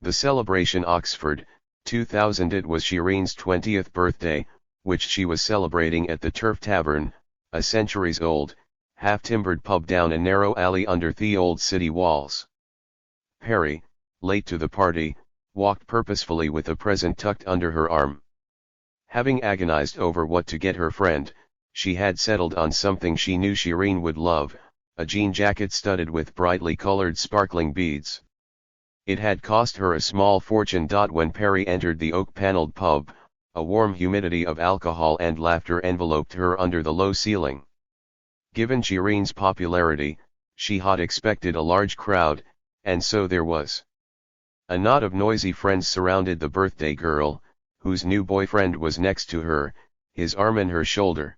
The celebration Oxford, 2000. It was Shireen's 20th birthday, which she was celebrating at the Turf Tavern, a centuries-old, half-timbered pub down a narrow alley under the old city walls. Perry, late to the party, walked purposefully with a present tucked under her arm. Having agonized over what to get her friend, she had settled on something she knew Shireen would love, a jean jacket studded with brightly colored sparkling beads. It had cost her a small fortune. When Perry entered the oak-paneled pub, a warm humidity of alcohol and laughter enveloped her under the low ceiling. Given Shireen's popularity, she had expected a large crowd, and so there was. A knot of noisy friends surrounded the birthday girl, whose new boyfriend was next to her, his arm in her shoulder.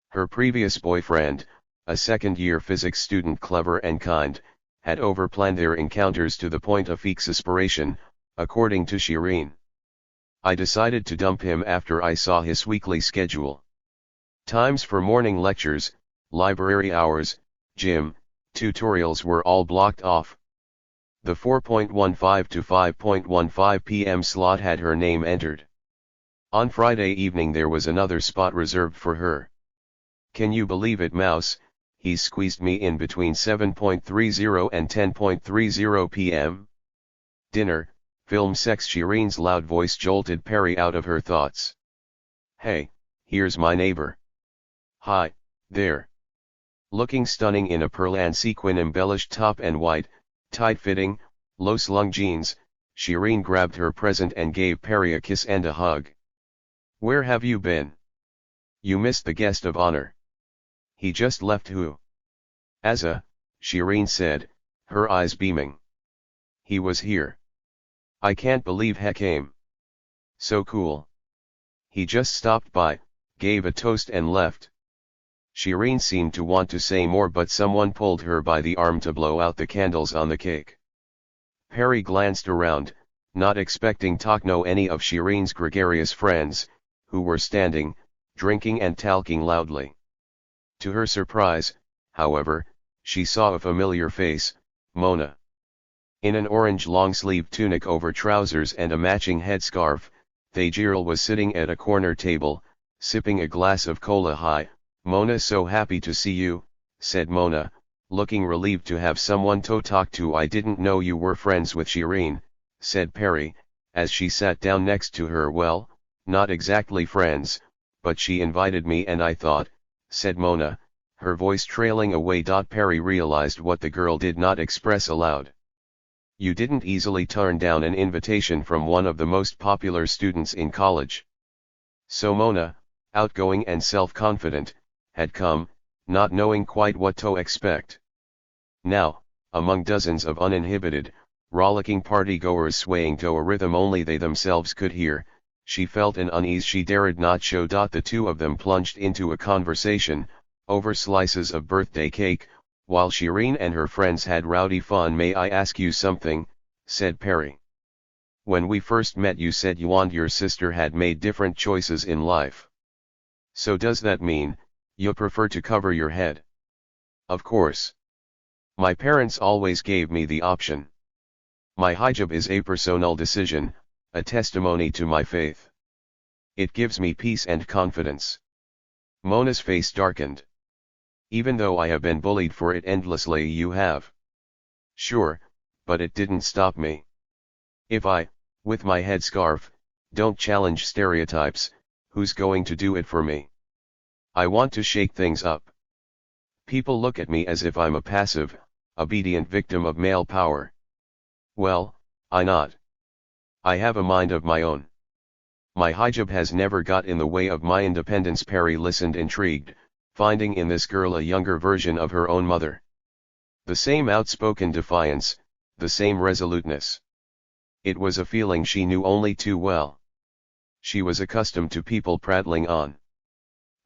Her previous boyfriend, a second-year physics student clever and kind, had overplanned their encounters to the point of exasperation, according to Shireen. I decided to dump him after I saw his weekly schedule. Times for morning lectures, library hours, gym, tutorials were all blocked off. The 4.15 to 5.15 p.m. slot had her name entered. On Friday evening there was another spot reserved for her. Can you believe it, Mouse? He squeezed me in between 7.30 and 10.30 p.m. Dinner, film, sex. Shireen's loud voice jolted Perry out of her thoughts. Hey, here's my neighbor. Hi, there. Looking stunning in a pearl and sequin embellished top and white, tight-fitting, low-slung jeans, Shireen grabbed her present and gave Perry a kiss and a hug. Where have you been? You missed the guest of honor. He just left. Who? Azza, Shireen said, her eyes beaming. He was here. I can't believe he came. So cool. He just stopped by, gave a toast and left. Shireen seemed to want to say more, but someone pulled her by the arm to blow out the candles on the cake. Perry glanced around, not expecting to know any of Shireen's gregarious friends, who were standing, drinking and talking loudly. To her surprise, however, she saw a familiar face, Mona. In an orange long-sleeved tunic over trousers and a matching headscarf, Thajirul was sitting at a corner table, sipping a glass of cola. Hi, Mona, so happy to see you, said Mona, looking relieved to have someone to talk to. I didn't know you were friends with Shireen, said Perry, as she sat down next to her. Well, not exactly friends, but she invited me and I thought, said Mona, her voice trailing away. Perry realized what the girl did not express aloud. You didn't easily turn down an invitation from one of the most popular students in college. So Mona, outgoing and self-confident, had come, not knowing quite what to expect. Now, among dozens of uninhibited, rollicking party-goers swaying to a rhythm only they themselves could hear, she felt an unease she dared not show. The two of them plunged into a conversation, over slices of birthday cake, while Shireen and her friends had rowdy fun. May I ask you something, said Perry. When we first met you said you and your sister had made different choices in life. So does that mean, you prefer to cover your head? Of course. My parents always gave me the option. My hijab is a personal decision, a testimony to my faith. It gives me peace and confidence. Mona's face darkened. Even though I have been bullied for it endlessly. You have. Sure, but it didn't stop me. If I, with my headscarf, don't challenge stereotypes, who's going to do it for me? I want to shake things up. People look at me as if I'm a passive, obedient victim of male power. Well, I not. I have a mind of my own. My hijab has never got in the way of my independence. Perry listened intrigued, finding in this girl a younger version of her own mother. The same outspoken defiance, the same resoluteness. It was a feeling she knew only too well. She was accustomed to people prattling on.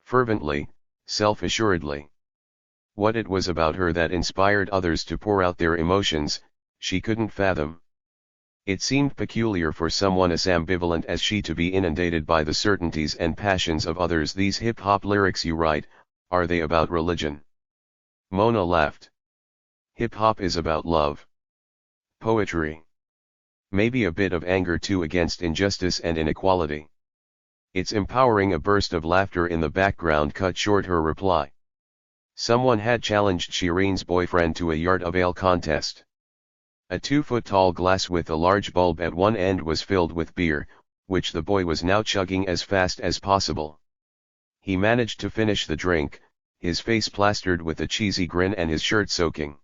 Fervently, self-assuredly. What it was about her that inspired others to pour out their emotions, she couldn't fathom. It seemed peculiar for someone as ambivalent as she to be inundated by the certainties and passions of others. These hip-hop lyrics you write, are they about religion? Mona laughed. Hip-hop is about love. Poetry. Maybe a bit of anger too against injustice and inequality. It's empowering. A burst of laughter in the background cut short her reply. Someone had challenged Shireen's boyfriend to a yard of ale contest. A 2-foot-tall glass with a large bulb at one end was filled with beer, which the boy was now chugging as fast as possible. He managed to finish the drink, his face plastered with a cheesy grin and his shirt soaking.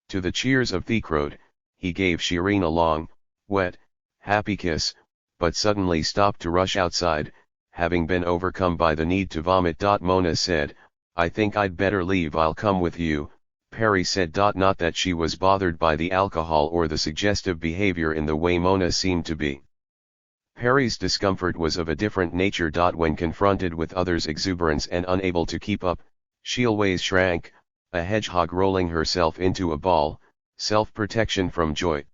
To the cheers of Thicrode, he gave Shireen a long, wet, happy kiss, but suddenly stopped to rush outside, having been overcome by the need to vomit. Mona said, "I think I'd better leave. I'll come with you," Perry said. Not that she was bothered by the alcohol or the suggestive behavior in the way Mona seemed to be. Perry's discomfort was of a different nature. When confronted with others' exuberance and unable to keep up, she always shrank, a hedgehog rolling herself into a ball, self-protection from joy.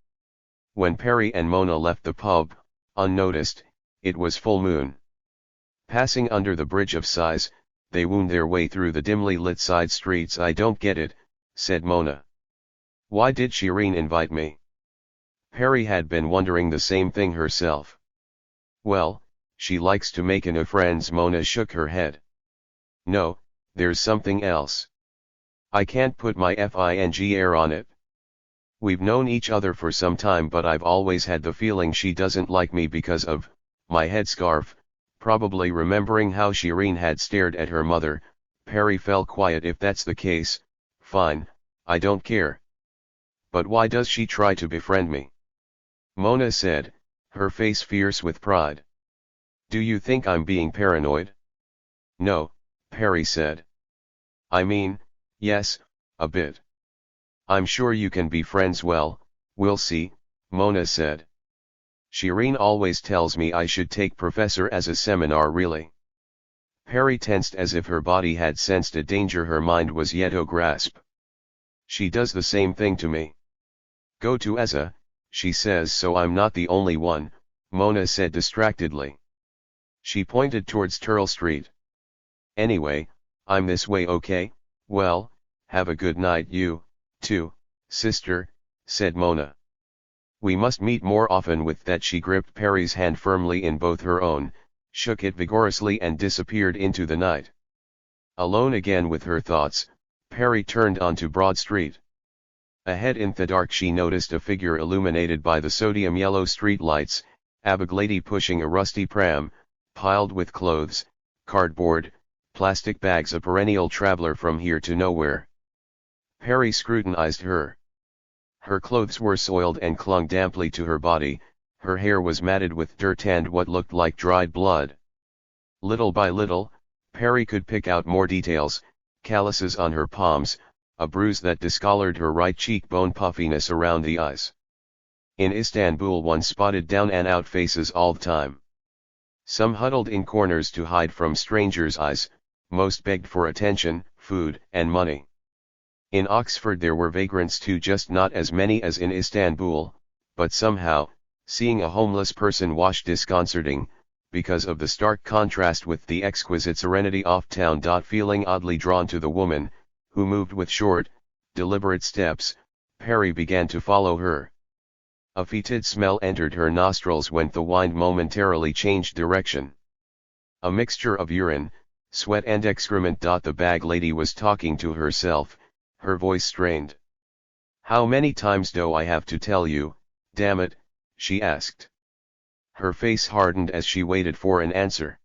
When Perry and Mona left the pub, unnoticed, it was full moon. Passing under the Bridge of Sighs, they wound their way through the dimly lit side streets. "I don't get it," said Mona. "Why did Shireen invite me?" Perry had been wondering the same thing herself. "Well, she likes to make new friends." Mona shook her head. "No, there's something else. I can't put my finger on it. We've known each other for some time, but I've always had the feeling she doesn't like me because of my headscarf." Probably remembering how Shireen had stared at her mother, Perry fell quiet. "If that's the case, fine, I don't care. But why does she try to befriend me?" Mona said, her face fierce with pride. "Do you think I'm being paranoid?" "No," Perry said. "I mean, yes, a bit. I'm sure you can be friends. Well, we'll see," Mona said. "Shireen always tells me I should take Professor as a seminar." "Really?" Perry tensed as if her body had sensed a danger her mind was yet to grasp. "She does the same thing to me. Go to Asa, she says, so I'm not the only one," Mona said distractedly. She pointed towards Turl Street. "Anyway, I'm this way. Okay, well, have a good night. You, too, sister," said Mona. "We must meet more often." With that she gripped Perry's hand firmly in both her own, shook it vigorously and disappeared into the night. Alone again with her thoughts, Perry turned onto Broad Street. Ahead in the dark she noticed a figure illuminated by the sodium yellow street lights, a big lady pushing a rusty pram, piled with clothes, cardboard, plastic bags, a perennial traveler from here to nowhere. Perry scrutinized her. Her clothes were soiled and clung damply to her body, her hair was matted with dirt and what looked like dried blood. Little by little, Perry could pick out more details: calluses on her palms, a bruise that discolored her right cheekbone, puffiness around the eyes. In Istanbul one spotted down and out faces all the time. Some huddled in corners to hide from strangers' eyes, most begged for attention, food, and money. In Oxford there were vagrants too, just not as many as in Istanbul, but somehow, seeing a homeless person was disconcerting, because of the stark contrast with the exquisite serenity of town. Feeling oddly drawn to the woman, who moved with short, deliberate steps, Perry began to follow her. A fetid smell entered her nostrils when the wind momentarily changed direction. A mixture of urine, sweat and excrement. The bag lady was talking to herself, her voice strained. "How many times do I have to tell you, damn it?" she asked. Her face hardened as she waited for an answer.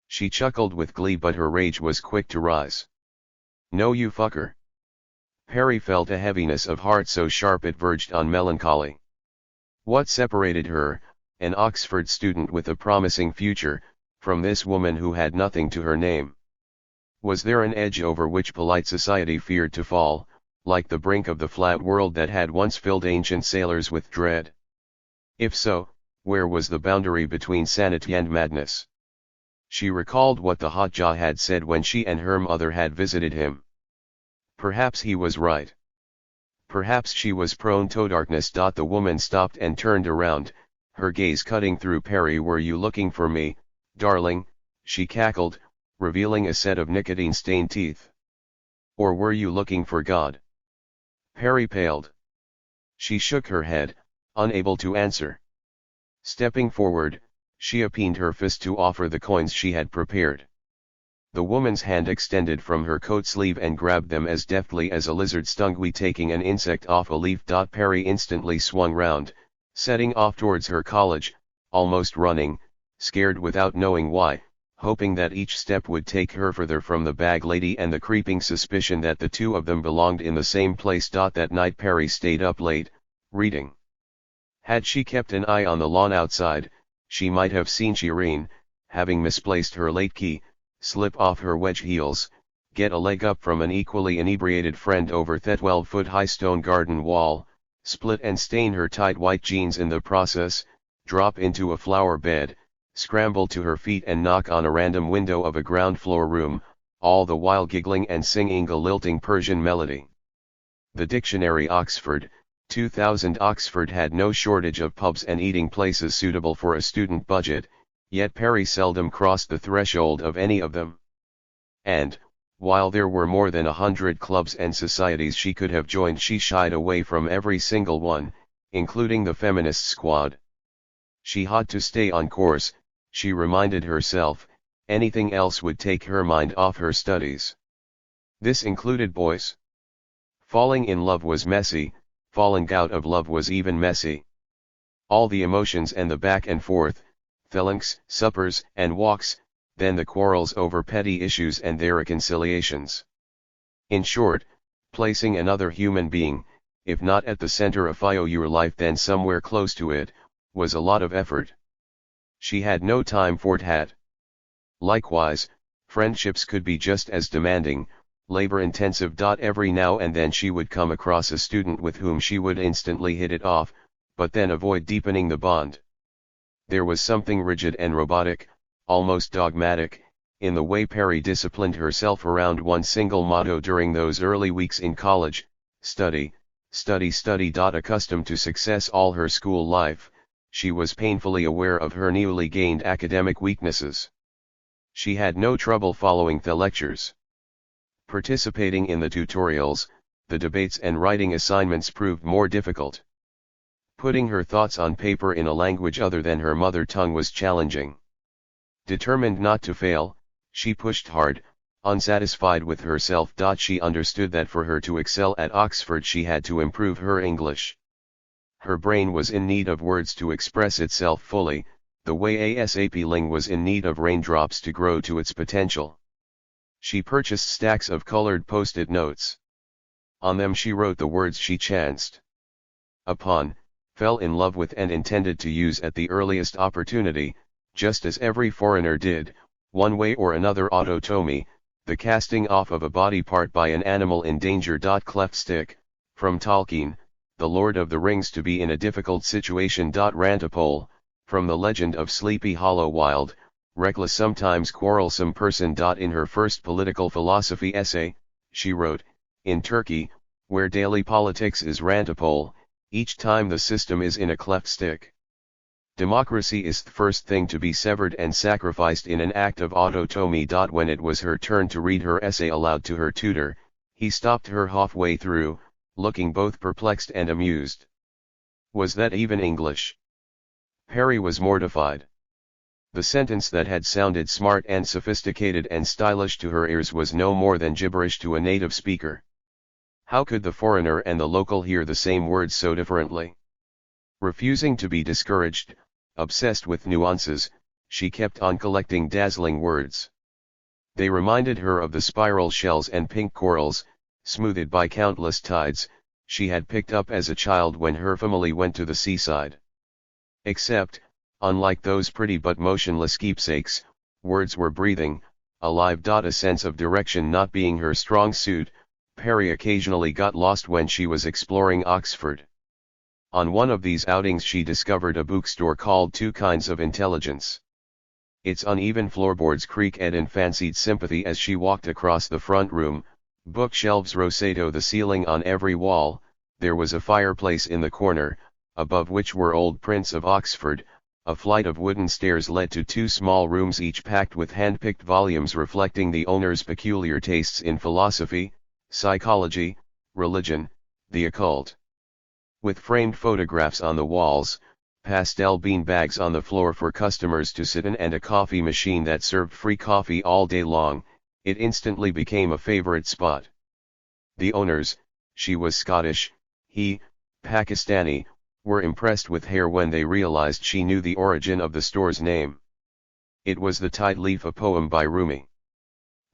She chuckled with glee, but her rage was quick to rise. "No, you fucker." Perry felt a heaviness of heart so sharp it verged on melancholy. What separated her, an Oxford student with a promising future, from this woman who had nothing to her name? Was there an edge over which polite society feared to fall, like the brink of the flat world that had once filled ancient sailors with dread? If so, where was the boundary between sanity and madness? She recalled what the Hotja had said when she and her mother had visited him. Perhaps he was right. Perhaps she was prone to darkness. The woman stopped and turned around, her gaze cutting through Perry. "Were you looking for me, darling?" she cackled, revealing a set of nicotine-stained teeth. "Or were you looking for God?" Perry paled. She shook her head, unable to answer. Stepping forward, she appealed her fist to offer the coins she had prepared. The woman's hand extended from her coat sleeve and grabbed them as deftly as a lizard stingwee taking an insect off a leaf. Perry instantly swung round, setting off towards her college, almost running, scared without knowing why, hoping that each step would take her further from the bag lady and the creeping suspicion that the two of them belonged in the same place. That night Perry stayed up late, reading. Had she kept an eye on the lawn outside, she might have seen Shireen, having misplaced her late key, slip off her wedge heels, get a leg up from an equally inebriated friend over the 12-foot-high stone garden wall, split and stain her tight white jeans in the process, drop into a flower bed, scramble to her feet and knock on a random window of a ground-floor room, all the while giggling and singing a lilting Persian melody. The Dictionary Oxford, 2000. Oxford had no shortage of pubs and eating places suitable for a student budget, yet Perry seldom crossed the threshold of any of them. And, while there were more than 100 clubs and societies she could have joined, she shied away from every single one, including the feminist squad. She had to stay on course, she reminded herself, anything else would take her mind off her studies. This included boys. Falling in love was messy, falling out of love was even messy. All the emotions and the back and forth, feelings, suppers and walks, then the quarrels over petty issues and their reconciliations. In short, placing another human being, if not at the center of your life then somewhere close to it, was a lot of effort. She had no time for that. Likewise, friendships could be just as demanding, labor-intensive. Every now and then she would come across a student with whom she would instantly hit it off, but then avoid deepening the bond. There was something rigid and robotic, almost dogmatic, in the way Perry disciplined herself around one single motto during those early weeks in college: study, study, study. Accustomed to success all her school life, she was painfully aware of her newly gained academic weaknesses. She had no trouble following the lectures. Participating in the tutorials, the debates and writing assignments proved more difficult. Putting her thoughts on paper in a language other than her mother tongue was challenging. Determined not to fail, she pushed hard, unsatisfied with herself. She understood that for her to excel at Oxford she had to improve her English. Her brain was in need of words to express itself fully, the way a sapling was in need of raindrops to grow to its potential. She purchased stacks of colored post-it notes. On them she wrote the words she chanced upon, fell in love with and intended to use at the earliest opportunity, just as every foreigner did, one way or another. Autotomy, the casting off of a body part by an animal in danger. Cleft stick, from Tolkien, the Lord of the Rings to be in a difficult situation. Rantipole, from the legend of Sleepy Hollow. Wild, reckless, sometimes quarrelsome person. In her first political philosophy essay, she wrote, in Turkey, where daily politics is rantipole, each time the system is in a cleft stick. Democracy is the first thing to be severed and sacrificed in an act of autotomy. When it was her turn to read her essay aloud to her tutor, he stopped her halfway through, looking both perplexed and amused. Was that even English? Perry was mortified. The sentence that had sounded smart and sophisticated and stylish to her ears was no more than gibberish to a native speaker. How could the foreigner and the local hear the same words so differently? Refusing to be discouraged, obsessed with nuances, she kept on collecting dazzling words. They reminded her of the spiral shells and pink corals, smoothed by countless tides, she had picked up as a child when her family went to the seaside. Except, unlike those pretty but motionless keepsakes, words were breathing, alive. A sense of direction not being her strong suit, Perry occasionally got lost when she was exploring Oxford. On one of these outings she discovered a bookstore called Two Kinds of Intelligence. Its uneven floorboards creaked and fancied sympathy as she walked across the front room, bookshelves rosato the ceiling on every wall, there was a fireplace in the corner, above which were old prints of Oxford. A flight of wooden stairs led to two small rooms each packed with hand-picked volumes reflecting the owner's peculiar tastes in philosophy, psychology, religion, the occult. with framed photographs on the walls, pastel bean bags on the floor for customers to sit in and a coffee machine that served free coffee all day long, it instantly became a favorite spot. The owners, she was Scottish, he, Pakistani, were impressed with her when they realized she knew the origin of the store's name. It was the title leaf, a poem by Rumi.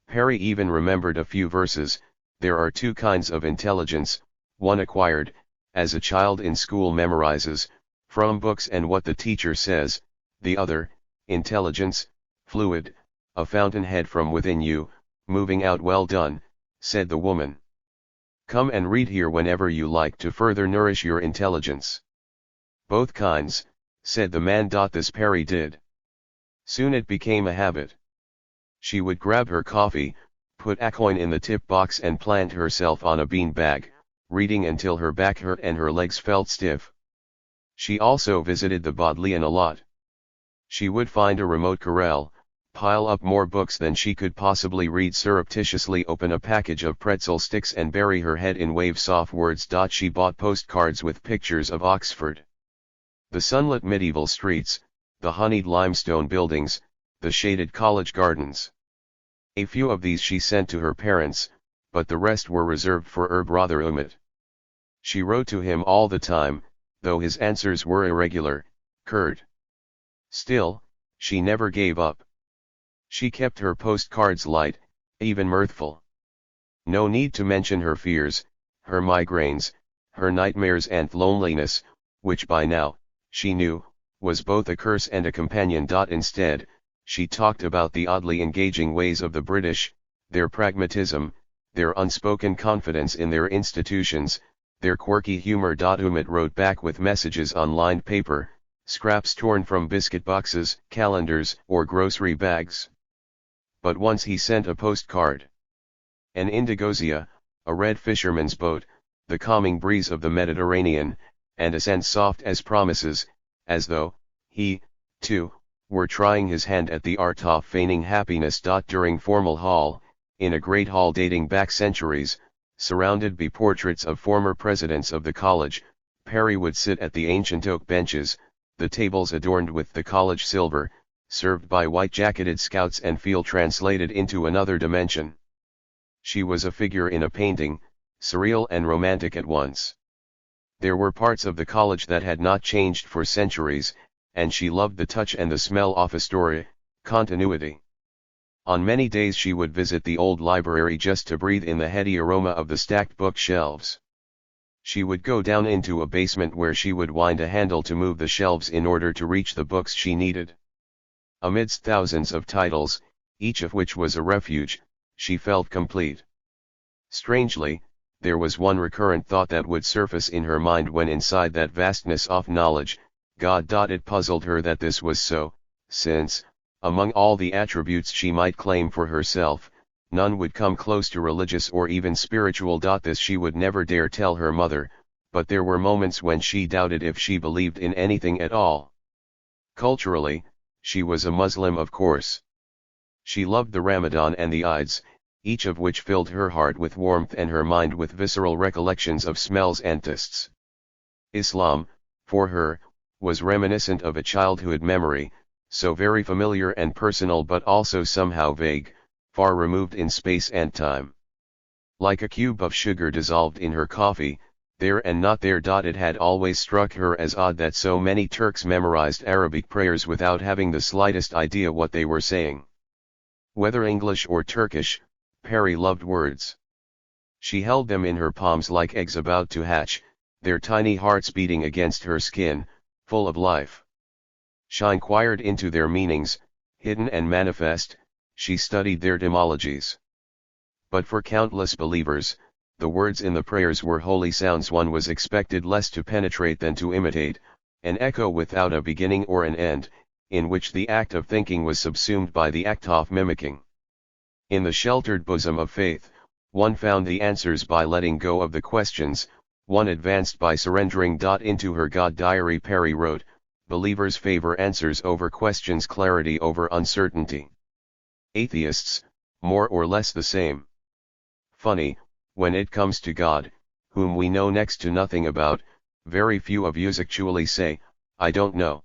Perry even remembered a few verses. There are two kinds of intelligence, one acquired, as a child in school memorizes, from books and what the teacher says, the other, intelligence, fluid, a fountainhead from within you, moving out. Well done, said the woman. Come and read here whenever you like to further nourish your intelligence. Both kinds, said the man. This Perry did. Soon it became a habit. She would grab her coffee, put a coin in the tip box and plant herself on a bean bag, reading until her back hurt and her legs felt stiff. She also visited the Bodleian a lot. She would find a remote corral, pile up more books than she could possibly read, surreptitiously open a package of pretzel sticks and bury her head in wave-soft words. She bought postcards with pictures of Oxford. The sunlit medieval streets, the honeyed limestone buildings, the shaded college gardens. A few of these she sent to her parents, but the rest were reserved for her brother Umit. She wrote to him all the time, though his answers were irregular, curt. Still, she never gave up. She kept her postcards light, even mirthful. No need to mention her fears, her migraines, her nightmares and loneliness, which by now, she knew, was both a curse and a companion. Instead, she talked about the oddly engaging ways of the British, their pragmatism, their unspoken confidence in their institutions, their quirky humor. Umit wrote back with messages on lined paper, scraps torn from biscuit boxes, calendars, or grocery bags. But once he sent a postcard. An indigosia, a red fisherman's boat, the calming breeze of the Mediterranean, and a scent soft as promises, as though, he, too, were trying his hand at the art of feigning happiness. During formal hall, in a great hall dating back centuries, surrounded by portraits of former presidents of the college, Perry would sit at the ancient oak benches, the tables adorned with the college silver, served by white-jacketed scouts, and feel translated into another dimension. She was a figure in a painting, surreal and romantic at once. There were parts of the college that had not changed for centuries, and she loved the touch and the smell of a story, continuity. On many days she would visit the old library just to breathe in the heady aroma of the stacked bookshelves. She would go down into a basement where she would wind a handle to move the shelves in order to reach the books she needed. Amidst thousands of titles, each of which was a refuge, she felt complete. Strangely, there was one recurrent thought that would surface in her mind when inside that vastness of knowledge, God. It puzzled her that this was so, since, among all the attributes she might claim for herself, none would come close to religious or even spiritual. This she would never dare tell her mother, but there were moments when she doubted if she believed in anything at all. Culturally, she was a Muslim, of course. She loved the Ramadan and the Eids, each of which filled her heart with warmth and her mind with visceral recollections of smells and tastes. Islam, for her, was reminiscent of a childhood memory, so very familiar and personal but also somehow vague, far removed in space and time. Like a cube of sugar dissolved in her coffee, there and not there. It had always struck her as odd that so many Turks memorized Arabic prayers without having the slightest idea what they were saying. Whether English or Turkish, Perry loved words. She held them in her palms like eggs about to hatch, their tiny hearts beating against her skin, full of life. She inquired into their meanings, hidden and manifest. She studied their etymologies. But for countless believers, the words in the prayers were holy sounds one was expected less to penetrate than to imitate, an echo without a beginning or an end, in which the act of thinking was subsumed by the act of mimicking. In the sheltered bosom of faith, one found the answers by letting go of the questions, one advanced by surrendering. Into her God diary Perry wrote, "Believers favor answers over questions, clarity over uncertainty. Atheists, more or less the same. Funny, when it comes to God, whom we know next to nothing about, Very few of yous actually say, I don't know.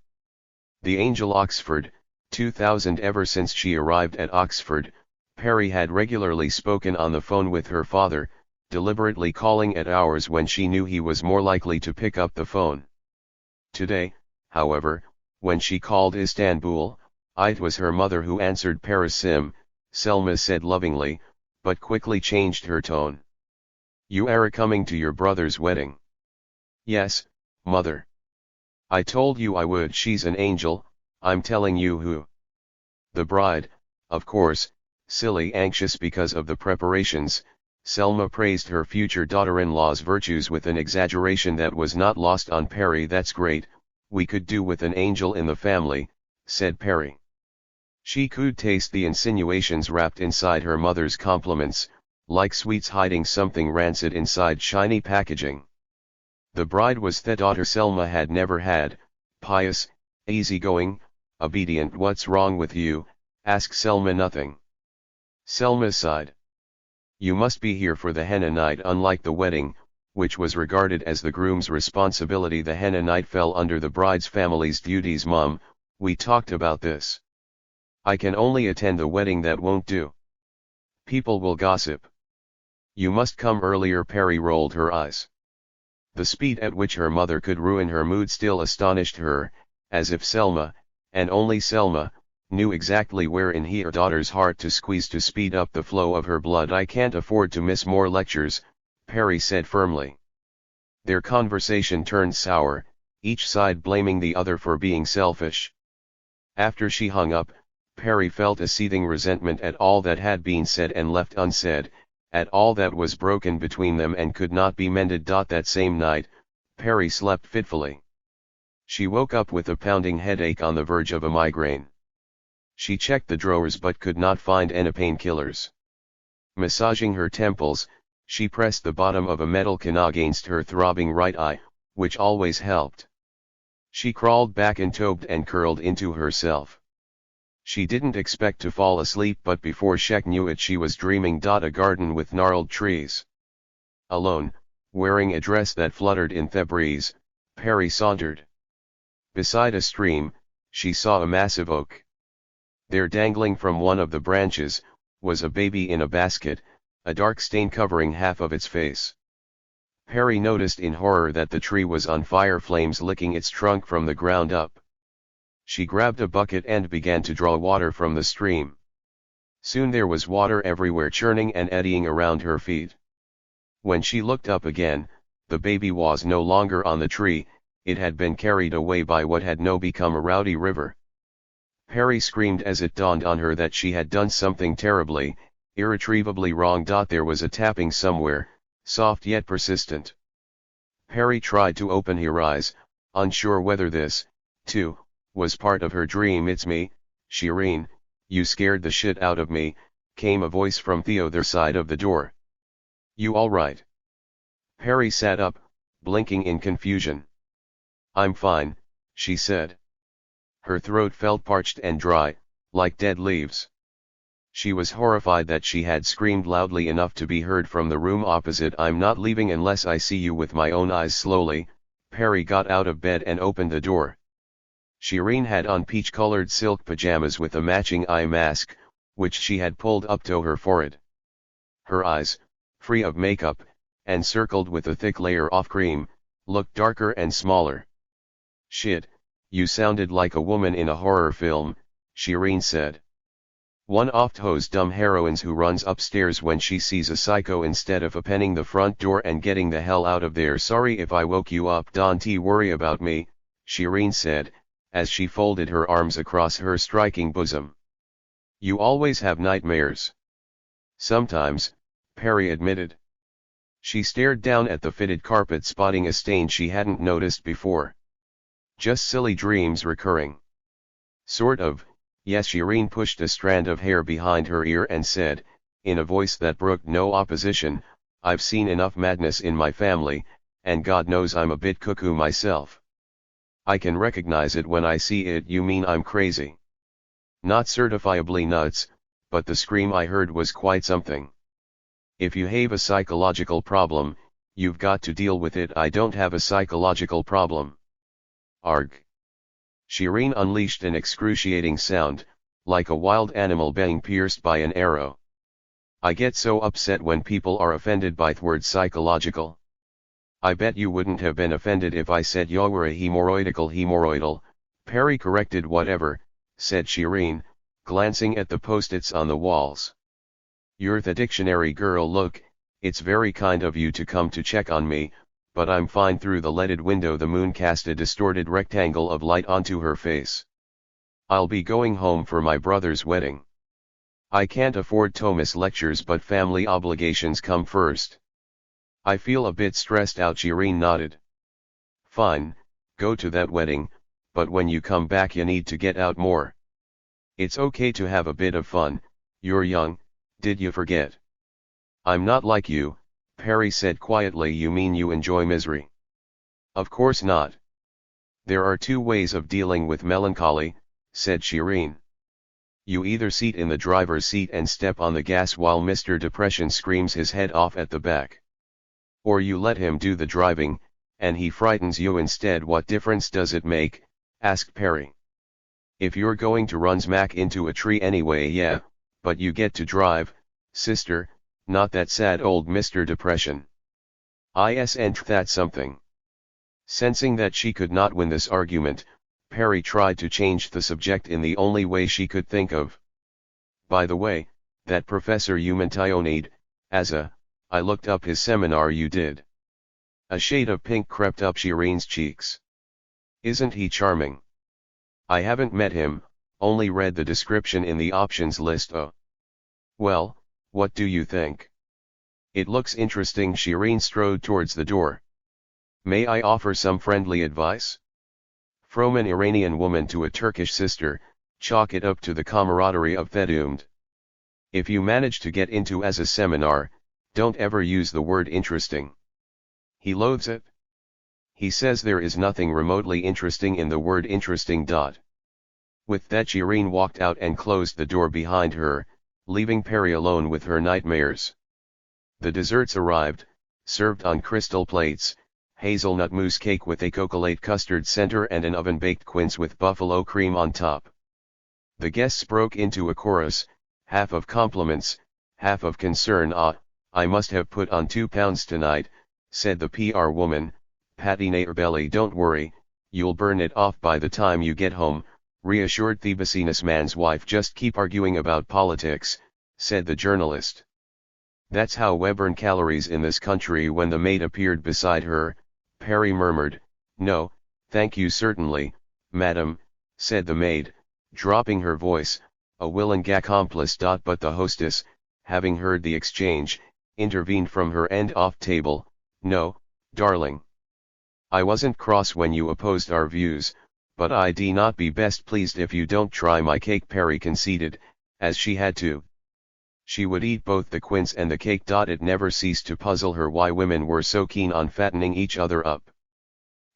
The Angel Oxford, 2000. Ever since she arrived at Oxford, Perry had regularly spoken on the phone with her father, deliberately calling at hours when she knew he was more likely to pick up the phone. Today, however, when she called Istanbul, it was her mother who answered. Parasim, Selma said lovingly, but quickly changed her tone. You are coming to your brother's wedding? Yes, mother. I told you I would. She's an angel, I'm telling you. Who? The bride, of course. Silly. Anxious because of the preparations, Selma praised her future daughter-in-law's virtues with an exaggeration that was not lost on Perry. That's great, we could do with an angel in the family, said Perry. She could taste the insinuations wrapped inside her mother's compliments, like sweets hiding something rancid inside shiny packaging. The bride was the daughter Selma had never had, pious, easygoing, obedient. What's wrong with you? Asked Selma. Nothing. Selma sighed. You must be here for the henna night. Unlike the wedding, which was regarded as the groom's responsibility, the henna night fell under the bride's family's duties. Mom, we talked about this. I can only attend the wedding. That won't do. People will gossip. You must come earlier. Perry rolled her eyes. The speed at which her mother could ruin her mood still astonished her, as if Selma, and only Selma, knew exactly where in her daughter's heart to squeeze to speed up the flow of her blood. I can't afford to miss more lectures, Perry said firmly. Their conversation turned sour, each side blaming the other for being selfish. After she hung up, Perry felt a seething resentment at all that had been said and left unsaid, at all that was broken between them and could not be mended. That same night, Perry slept fitfully. She woke up with a pounding headache on the verge of a migraine. She checked the drawers but could not find any painkillers. Massaging her temples, she pressed the bottom of a metal can against her throbbing right eye, which always helped. She crawled back and tobed and curled into herself. She didn't expect to fall asleep, but before she knew it she was dreaming. A garden with gnarled trees. Alone, wearing a dress that fluttered in the breeze, Perry sauntered. Beside a stream, she saw a massive oak. There, dangling from one of the branches, was a baby in a basket, a dark stain covering half of its face. Perry noticed in horror that the tree was on fire, flames licking its trunk from the ground up. She grabbed a bucket and began to draw water from the stream. Soon there was water everywhere, churning and eddying around her feet. When she looked up again, the baby was no longer on the tree, it had been carried away by what had now become a rowdy river. Perry screamed as it dawned on her that she had done something terribly, irretrievably wrong. There was a tapping somewhere, soft yet persistent. Perry tried to open her eyes, unsure whether this, too, was part of her dream. It's me, Shireen, you scared the shit out of me, came a voice from the other side of the door. You all right? Perry sat up, blinking in confusion. I'm fine, she said. Her throat felt parched and dry, like dead leaves. She was horrified that she had screamed loudly enough to be heard from the room opposite. I'm not leaving unless I see you with my own eyes. Slowly, Perry got out of bed and opened the door. Shireen had on peach-colored silk pajamas with a matching eye mask, which she had pulled up to her forehead. Her eyes, free of makeup, and circled with a thick layer of cream, looked darker and smaller. Shit, you sounded like a woman in a horror film, Shireen said. One of those dumb heroines who runs upstairs when she sees a psycho instead of opening the front door and getting the hell out of there. Sorry if I woke you up. Don't worry about me, Shireen said, as she folded her arms across her striking bosom. You always have nightmares. Sometimes, Perry admitted. She stared down at the fitted carpet, spotting a stain she hadn't noticed before. Just silly dreams recurring. Sort of, yes. Shireen pushed a strand of hair behind her ear and said, in a voice that brooked no opposition, I've seen enough madness in my family, and God knows I'm a bit cuckoo myself. I can recognize it when I see it. You mean I'm crazy? Not certifiably nuts, but the scream I heard was quite something. If you have a psychological problem, You've got to deal with it. I don't have a psychological problem. Arg. Shireen unleashed an excruciating sound, like a wild animal being pierced by an arrow. I get so upset when people are offended by the word psychological. I bet you wouldn't have been offended if I said you were a hemorrhoidal, Perry corrected. Whatever, said Shireen, glancing at the post-its on the walls. You're the dictionary girl. Look, it's very kind of you to come to check on me, but I'm fine. Through the leaded window the moon cast a distorted rectangle of light onto her face. I'll be going home for my brother's wedding. I can't afford Thomas lectures, but family obligations come first. I feel a bit stressed out. Shireen nodded. Fine, go to that wedding, but when you come back you need to get out more. It's okay to have a bit of fun, you're young, did you forget? I'm not like you, Perry said quietly. You mean you enjoy misery? Of course not. There are two ways of dealing with melancholy, said Shireen. You either sit in the driver's seat and step on the gas while Mr. Depression screams his head off at the back. Or you let him do the driving, and he frightens you instead. What difference does it make? Asked Perry. If you're going to run smack into a tree anyway, yeah, but you get to drive, sister, not that sad old Mr. Depression. Isn't that something? Sensing that she could not win this argument, Perry tried to change the subject in the only way she could think of. By the way, that professor you mentioned, I looked up his seminar. You did? A shade of pink crept up Shireen's cheeks. Isn't he charming? I haven't met him, only read the description in the options list. Oh. Well, what do you think? It looks interesting. Shireen strode towards the door. May I offer some friendly advice? From an Iranian woman to a Turkish sister, chalk it up to the camaraderie of the doomed. If you manage to get into as a seminar, don't ever use the word interesting. He loathes it. He says there is nothing remotely interesting in the word interesting. With that Shireen walked out and closed the door behind her, leaving Perry alone with her nightmares. The desserts arrived, served on crystal plates: hazelnut mousse cake with a chocolate custard center and an oven-baked quince with buffalo cream on top. The guests broke into a chorus, half of compliments, half of concern. I must have put on 2 pounds tonight, said the PR woman, patting her belly. Don't worry, you'll burn it off by the time you get home, reassured the businessman's wife. Just keep arguing about politics, said the journalist. That's how we burn calories in this country. When the maid appeared beside her, Perry murmured, No, thank you. Certainly, madam, said the maid, dropping her voice, a willing accomplice. But the hostess, having heard the exchange, intervened from her end off table. No, darling. I wasn't cross when you opposed our views, but I'd not be best pleased if you don't try my cake, Perry conceded, as she had to. She would eat both the quince and the cake. It never ceased to puzzle her why women were so keen on fattening each other up.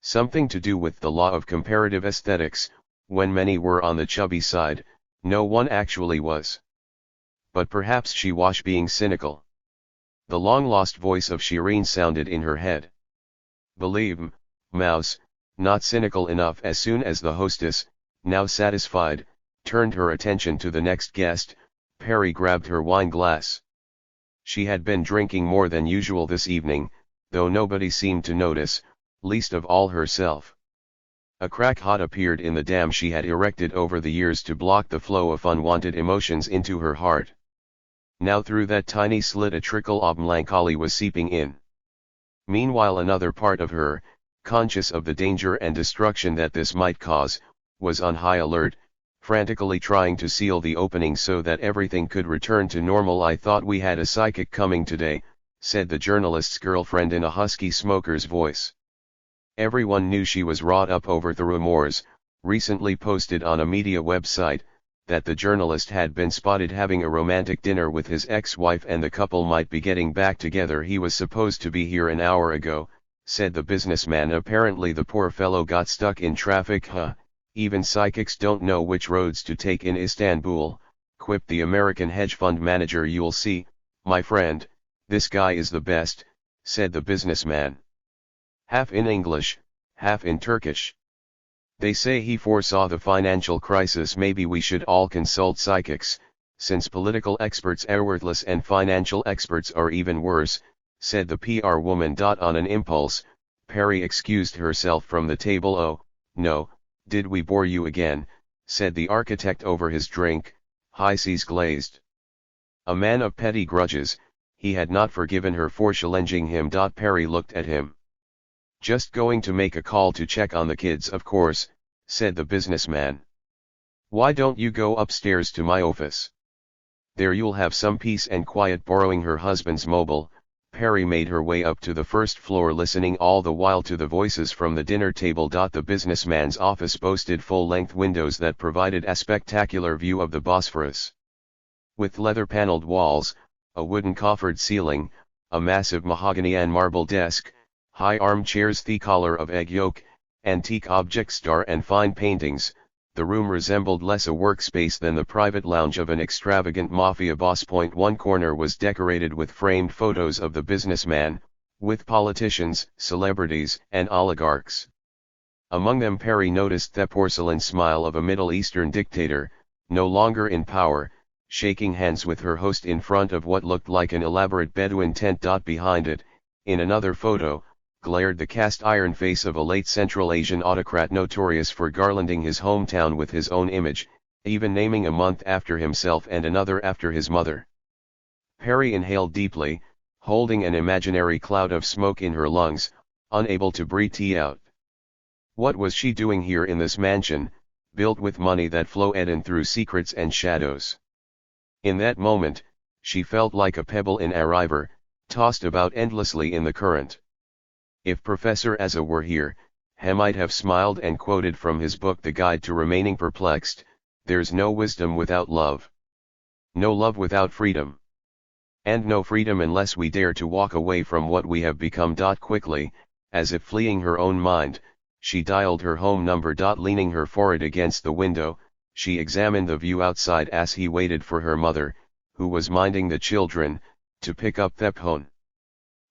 Something to do with the law of comparative aesthetics: when many were on the chubby side, no one actually was. But perhaps she was being cynical. The long-lost voice of Shireen sounded in her head. Believe me, mouse, not cynical enough. As soon as the hostess, now satisfied, turned her attention to the next guest, Perry grabbed her wine glass. She had been drinking more than usual this evening, though nobody seemed to notice, least of all herself. A crack hot appeared in the dam she had erected over the years to block the flow of unwanted emotions into her heart. Now through that tiny slit a trickle of melancholy was seeping in. Meanwhile another part of her, conscious of the danger and destruction that this might cause, was on high alert, frantically trying to seal the opening so that everything could return to normal. I thought we had a psychic coming today, said the journalist's girlfriend in a husky smoker's voice. Everyone knew she was wrought up over the rumors, recently posted on a media website, that the journalist had been spotted having a romantic dinner with his ex-wife and the couple might be getting back together. He was supposed to be here an hour ago, said the businessman. Apparently the poor fellow got stuck in traffic. Even psychics don't know which roads to take in Istanbul, quipped the American hedge fund manager. You'll see, my friend, this guy is the best, said the businessman. Half in English, half in Turkish. They say he foresaw the financial crisis. Maybe we should all consult psychics, since political experts are worthless and financial experts are even worse, said the PR woman. On an impulse, Perry excused herself from the table. Oh, no, did we bore you again, said the architect over his drink, high seas glazed. A man of petty grudges, he had not forgiven her for challenging him. Perry looked at him. Just going to make a call to check on the kids, of course, said the businessman. Why don't you go upstairs to my office? There you'll have some peace and quiet. Borrowing her husband's mobile, Perry made her way up to the first floor, listening all the while to the voices from the dinner table. The businessman's office boasted full-length windows that provided a spectacular view of the Bosphorus. With leather-paneled walls, a wooden coffered ceiling, a massive mahogany and marble desk, high armchairs, the collar of egg yolk, antique objects, and fine paintings, the room resembled less a workspace than the private lounge of an extravagant mafia boss. One corner was decorated with framed photos of the businessman, with politicians, celebrities, and oligarchs. Among them Perry noticed the porcelain smile of a Middle Eastern dictator, no longer in power, shaking hands with her host in front of what looked like an elaborate Bedouin tent. Behind it, in another photo, glared the cast-iron face of a late Central Asian autocrat notorious for garlanding his hometown with his own image, even naming a month after himself and another after his mother. Perry inhaled deeply, holding an imaginary cloud of smoke in her lungs, unable to breathe out. What was she doing here in this mansion, built with money that flowed in through secrets and shadows? In that moment, she felt like a pebble in a river, tossed about endlessly in the current. If Professor Asa were here, he might have smiled and quoted from his book The Guide to Remaining Perplexed, "There's no wisdom without love. No love without freedom. And no freedom unless we dare to walk away from what we have become." Quickly, as if fleeing her own mind, she dialed her home number. Leaning her forehead against the window, she examined the view outside as he waited for her mother, who was minding the children, to pick up the phone.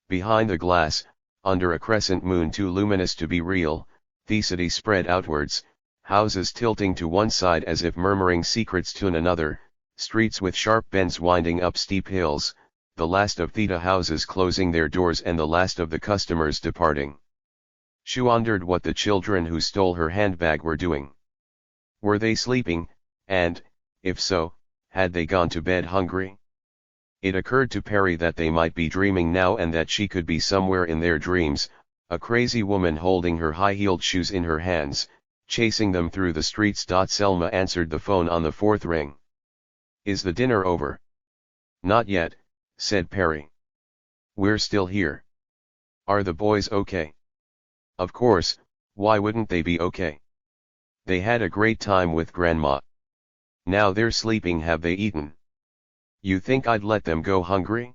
Behind the glass, under a crescent moon too luminous to be real, the city spread outwards, houses tilting to one side as if murmuring secrets to another, streets with sharp bends winding up steep hills, the last of theta houses closing their doors and the last of the customers departing. She wondered what the children who stole her handbag were doing. Were they sleeping, and, if so, had they gone to bed hungry? It occurred to Perry that they might be dreaming now and that she could be somewhere in their dreams, a crazy woman holding her high-heeled shoes in her hands, chasing them through the streets. Selma answered the phone on the fourth ring. "Is the dinner over?" "Not yet," said Perry. "We're still here." "Are the boys okay?" "Of course, why wouldn't they be okay? They had a great time with Grandma. Now they're sleeping. Have they eaten?" "You think I'd let them go hungry?"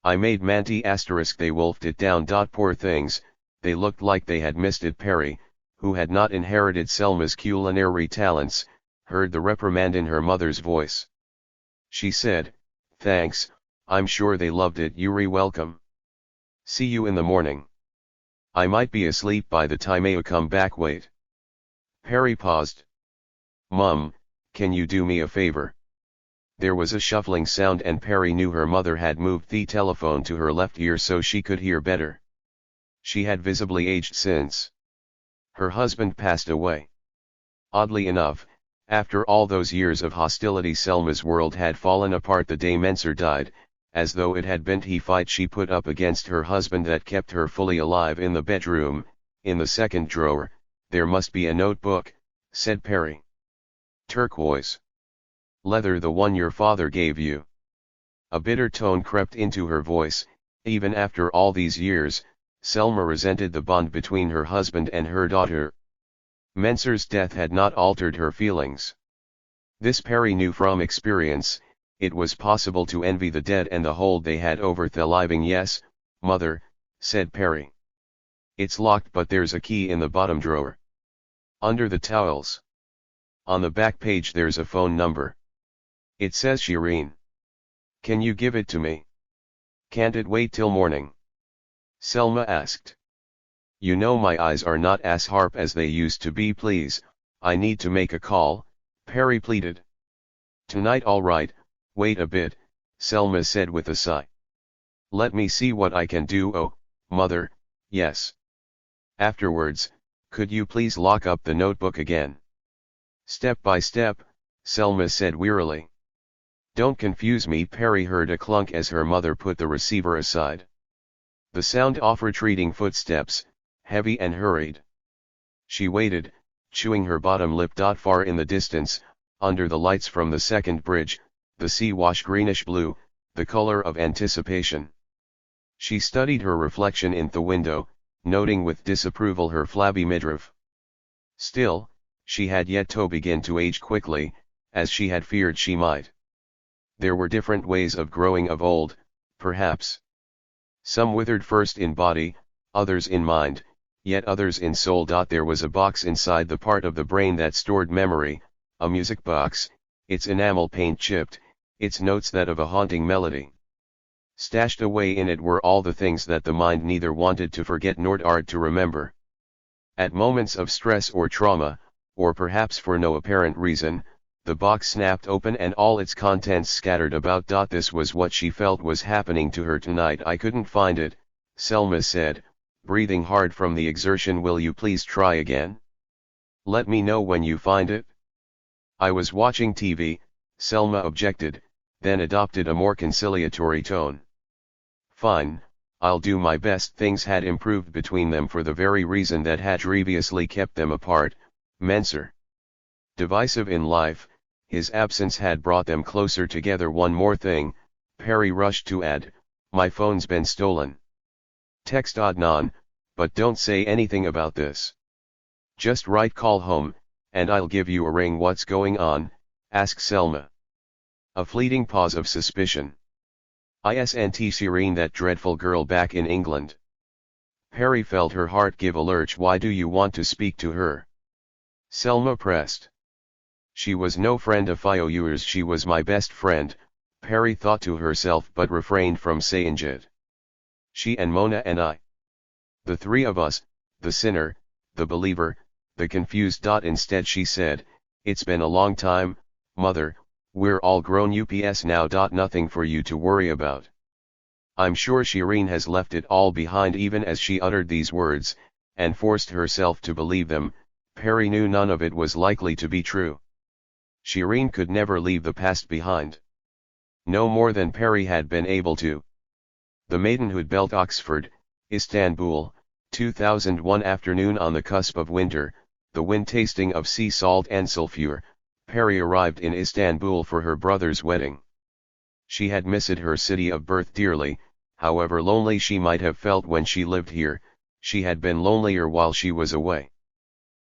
"I made Manti *, they wolfed it down. Poor things, they looked like they had missed it." Perry, who had not inherited Selma's culinary talents, heard the reprimand in her mother's voice. She said, "Thanks, I'm sure they loved it. You're welcome. See you in the morning. I might be asleep by the time I come back. Wait." Perry paused. "Mum, can you do me a favor?" There was a shuffling sound and Perry knew her mother had moved the telephone to her left ear so she could hear better. She had visibly aged since her husband passed away. Oddly enough, after all those years of hostility, Selma's world had fallen apart the day Mensur died, as though it had been the fight she put up against her husband that kept her fully alive. "In the bedroom, in the second drawer, there must be a notebook," said Perry. "Turquoise. Leather, the one your father gave you." A bitter tone crept into her voice. Even after all these years, Selma resented the bond between her husband and her daughter. Mensur's death had not altered her feelings. This Perry knew from experience. It was possible to envy the dead and the hold they had over the living. "Yes, Mother," said Perry. "It's locked, but there's a key in the bottom drawer. Under the towels. On the back page there's a phone number. It says Shireen. Can you give it to me? Can't it wait till morning?" Selma asked. You know my eyes are not as sharp as they used to be, please, I need to make a call, Perry pleaded. Tonight, all right, wait a bit, Selma said with a sigh. Let me see what I can do. Oh, mother, yes. Afterwards, could you please lock up the notebook again? Step by step, Selma said wearily. Don't confuse me. Perry heard a clunk as her mother put the receiver aside. The sound of retreating footsteps, heavy and hurried. She waited, chewing her bottom lip. Far in the distance, under the lights from the second bridge, the sea washed greenish blue, the color of anticipation. She studied her reflection in the window, noting with disapproval her flabby midriff. Still, she had yet to begin to age quickly, as she had feared she might. There were different ways of growing of old, perhaps. Some withered first in body, others in mind, yet others in soul. There was a box inside the part of the brain that stored memory, a music box, its enamel paint chipped, its notes that of a haunting melody. Stashed away in it were all the things that the mind neither wanted to forget nor dared to remember. At moments of stress or trauma, or perhaps for no apparent reason, the box snapped open and all its contents scattered about. This was what she felt was happening to her tonight. I couldn't find it, Selma said, breathing hard from the exertion. Will you please try again? Let me know when you find it. I was watching TV, Selma objected, then adopted a more conciliatory tone. Fine, I'll do my best. Things had improved between them for the very reason that had grievously kept them apart, Mensur. Divisive in life, his absence had brought them closer together. One more thing, Perry rushed to add, my phone's been stolen. Text Adnan, but don't say anything about this. Just write call home, and I'll give you a ring. What's going on? Asked Selma. A fleeting pause of suspicion. Isn't Shireen that dreadful girl back in England? Perry felt her heart give a lurch. Why do you want to speak to her? Selma pressed. She was no friend of yours. She was my best friend, Perry thought to herself but refrained from saying it. She and Mona and I. The three of us, the sinner, the believer, the confused. Instead she said, it's been a long time, mother, we're all grown ups now. Nothing for you to worry about. I'm sure Shireen has left it all behind. Even as she uttered these words, and forced herself to believe them, Perry knew none of it was likely to be true. Shireen could never leave the past behind. No more than Perry had been able to. The Maidenhood Belt, Oxford, Istanbul, 2001. Afternoon on the cusp of winter, the wind tasting of sea salt and sulfur, Perry arrived in Istanbul for her brother's wedding. She had missed her city of birth dearly, however lonely she might have felt when she lived here, she had been lonelier while she was away.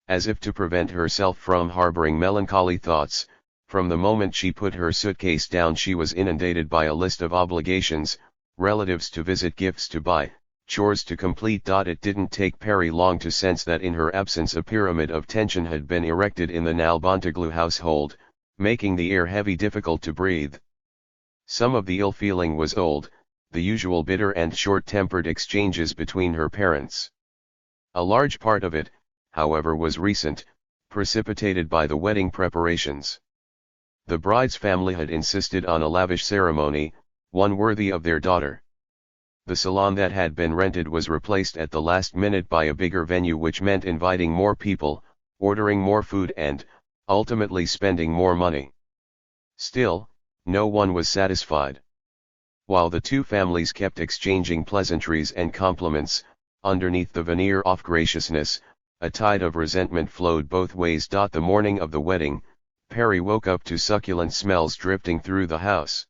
As if to prevent herself from harboring melancholy thoughts, from the moment she put her suitcase down she was inundated by a list of obligations, relatives to visit, gifts to buy, chores to complete. It didn't take Perry long to sense that in her absence a pyramid of tension had been erected in the Nalbantoglu household, making the air heavy, difficult to breathe. Some of the ill feeling was old, the usual bitter and short-tempered exchanges between her parents. A large part of it, however, was recent, precipitated by the wedding preparations. The bride's family had insisted on a lavish ceremony, one worthy of their daughter. The salon that had been rented was replaced at the last minute by a bigger venue, which meant inviting more people, ordering more food and, ultimately spending more money. Still, no one was satisfied. While the two families kept exchanging pleasantries and compliments, underneath the veneer of graciousness, a tide of resentment flowed both ways. The morning of the wedding, Perry woke up to succulent smells drifting through the house.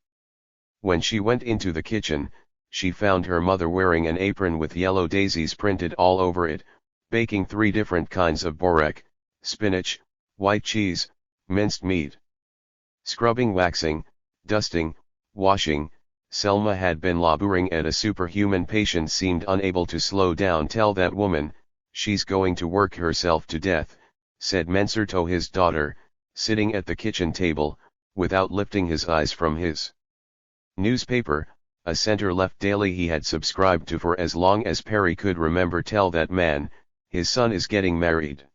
When she went into the kitchen, she found her mother wearing an apron with yellow daisies printed all over it, baking 3 different kinds of borek, spinach, white cheese, minced meat. Scrubbing, waxing, dusting, washing, Selma had been laboring at a superhuman patience, seemed unable to slow down. Tell that woman, she's going to work herself to death, said Mensur to his daughter, sitting at the kitchen table, without lifting his eyes from his newspaper, a center-left daily he had subscribed to for as long as Perry could remember. Tell that man, his son is getting married.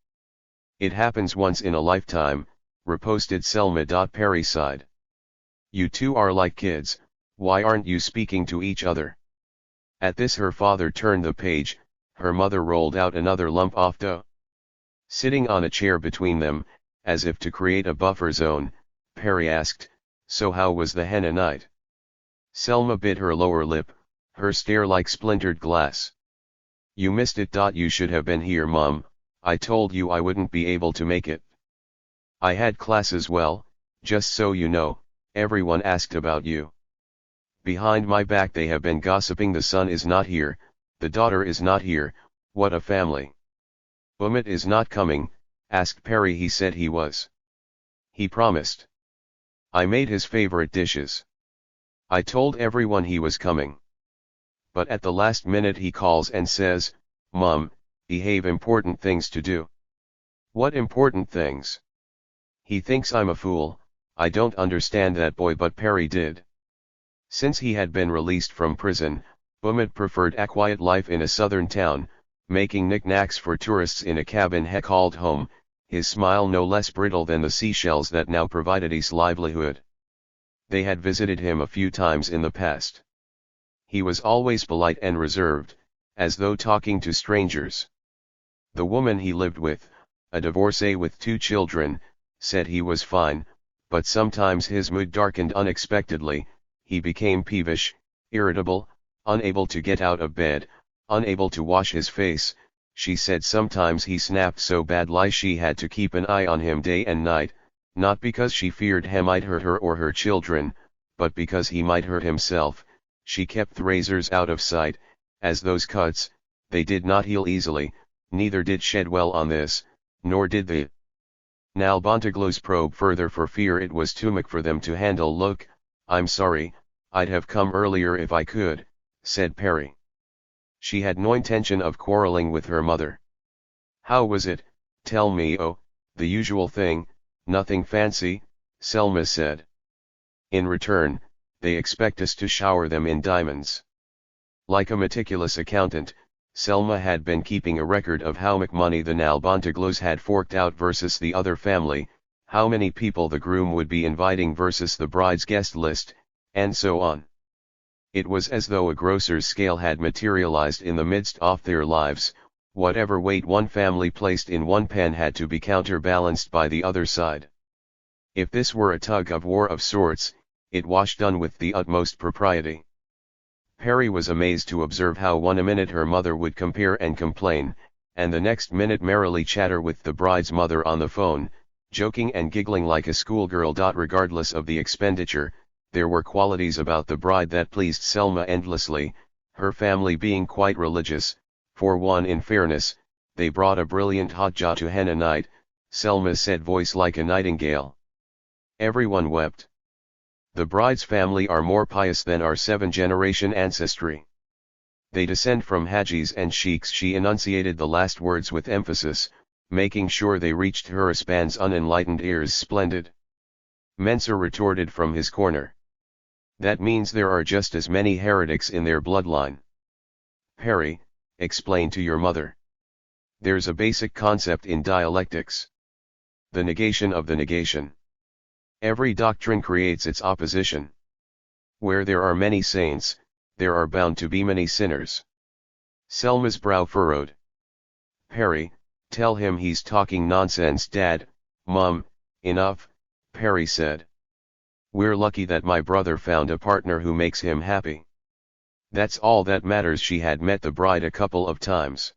It happens once in a lifetime, reposted Selma. Perry sighed. You two are like kids, why aren't you speaking to each other? At this her father turned the page, her mother rolled out another lump of dough. Sitting on a chair between them, as if to create a buffer zone, Perry asked, so how was the henna night? Selma bit her lower lip, her stare like splintered glass. You missed it. You should have been here, Mom, I told you I wouldn't be able to make it. I had class as well, just so you know, everyone asked about you. Behind my back they have been gossiping. The son is not here, the daughter is not here, what a family. Umit is not coming, asked Perry. He said he was. He promised. I made his favorite dishes. I told everyone he was coming. But at the last minute he calls and says, Mom, I have important things to do. What important things? He thinks I'm a fool. I don't understand that boy, but Perry did. Since he had been released from prison, Umit preferred a quiet life in a southern town, making knickknacks for tourists in a cabin he called home, his smile no less brittle than the seashells that now provided his livelihood. They had visited him a few times in the past. He was always polite and reserved, as though talking to strangers. The woman he lived with, a divorcee with 2 children, said he was fine, but sometimes his mood darkened unexpectedly. He became peevish, irritable, unable to get out of bed, unable to wash his face. She said sometimes he snapped so badly she had to keep an eye on him day and night, not because she feared he might hurt her or her children, but because he might hurt himself. She kept the razors out of sight, as those cuts, they did not heal easily, neither did shed well on this, nor did the Nalbantaglus probe further for fear it was too much for them to handle. Look, I'm sorry, I'd have come earlier if I could, said Perry. She had no intention of quarreling with her mother. How was it? Tell me. Oh, the usual thing, nothing fancy, Selma said. In return, they expect us to shower them in diamonds. Like a meticulous accountant, Selma had been keeping a record of how much money the Nalbantaglus had forked out versus the other family, how many people the groom would be inviting versus the bride's guest list, and so on. It was as though a grocer's scale had materialized in the midst of their lives. Whatever weight one family placed in one pan had to be counterbalanced by the other side. If this were a tug of war of sorts, it was done with the utmost propriety. Perry was amazed to observe how one minute her mother would compare and complain, and the next minute merrily chatter with the bride's mother on the phone, joking and giggling like a schoolgirl. Regardless of the expenditure, there were qualities about the bride that pleased Selma endlessly, her family being quite religious. For one, in fairness, they brought a brilliant hotja to henna night, Selma said, voice like a nightingale. Everyone wept. The bride's family are more pious than our 7th-generation ancestry. They descend from hajis and sheikhs. She enunciated the last words with emphasis, making sure they reached Huraspan's unenlightened ears. Splendid. Mensur retorted from his corner. That means there are just as many heretics in their bloodline. Perry, explain to your mother. There's a basic concept in dialectics. The negation of the negation. Every doctrine creates its opposition. Where there are many saints, there are bound to be many sinners. Selma's brow furrowed. Perry, tell him he's talking nonsense. Dad, Mom, enough, Perry said. We're lucky that my brother found a partner who makes him happy. That's all that matters. She had met the bride a couple of times.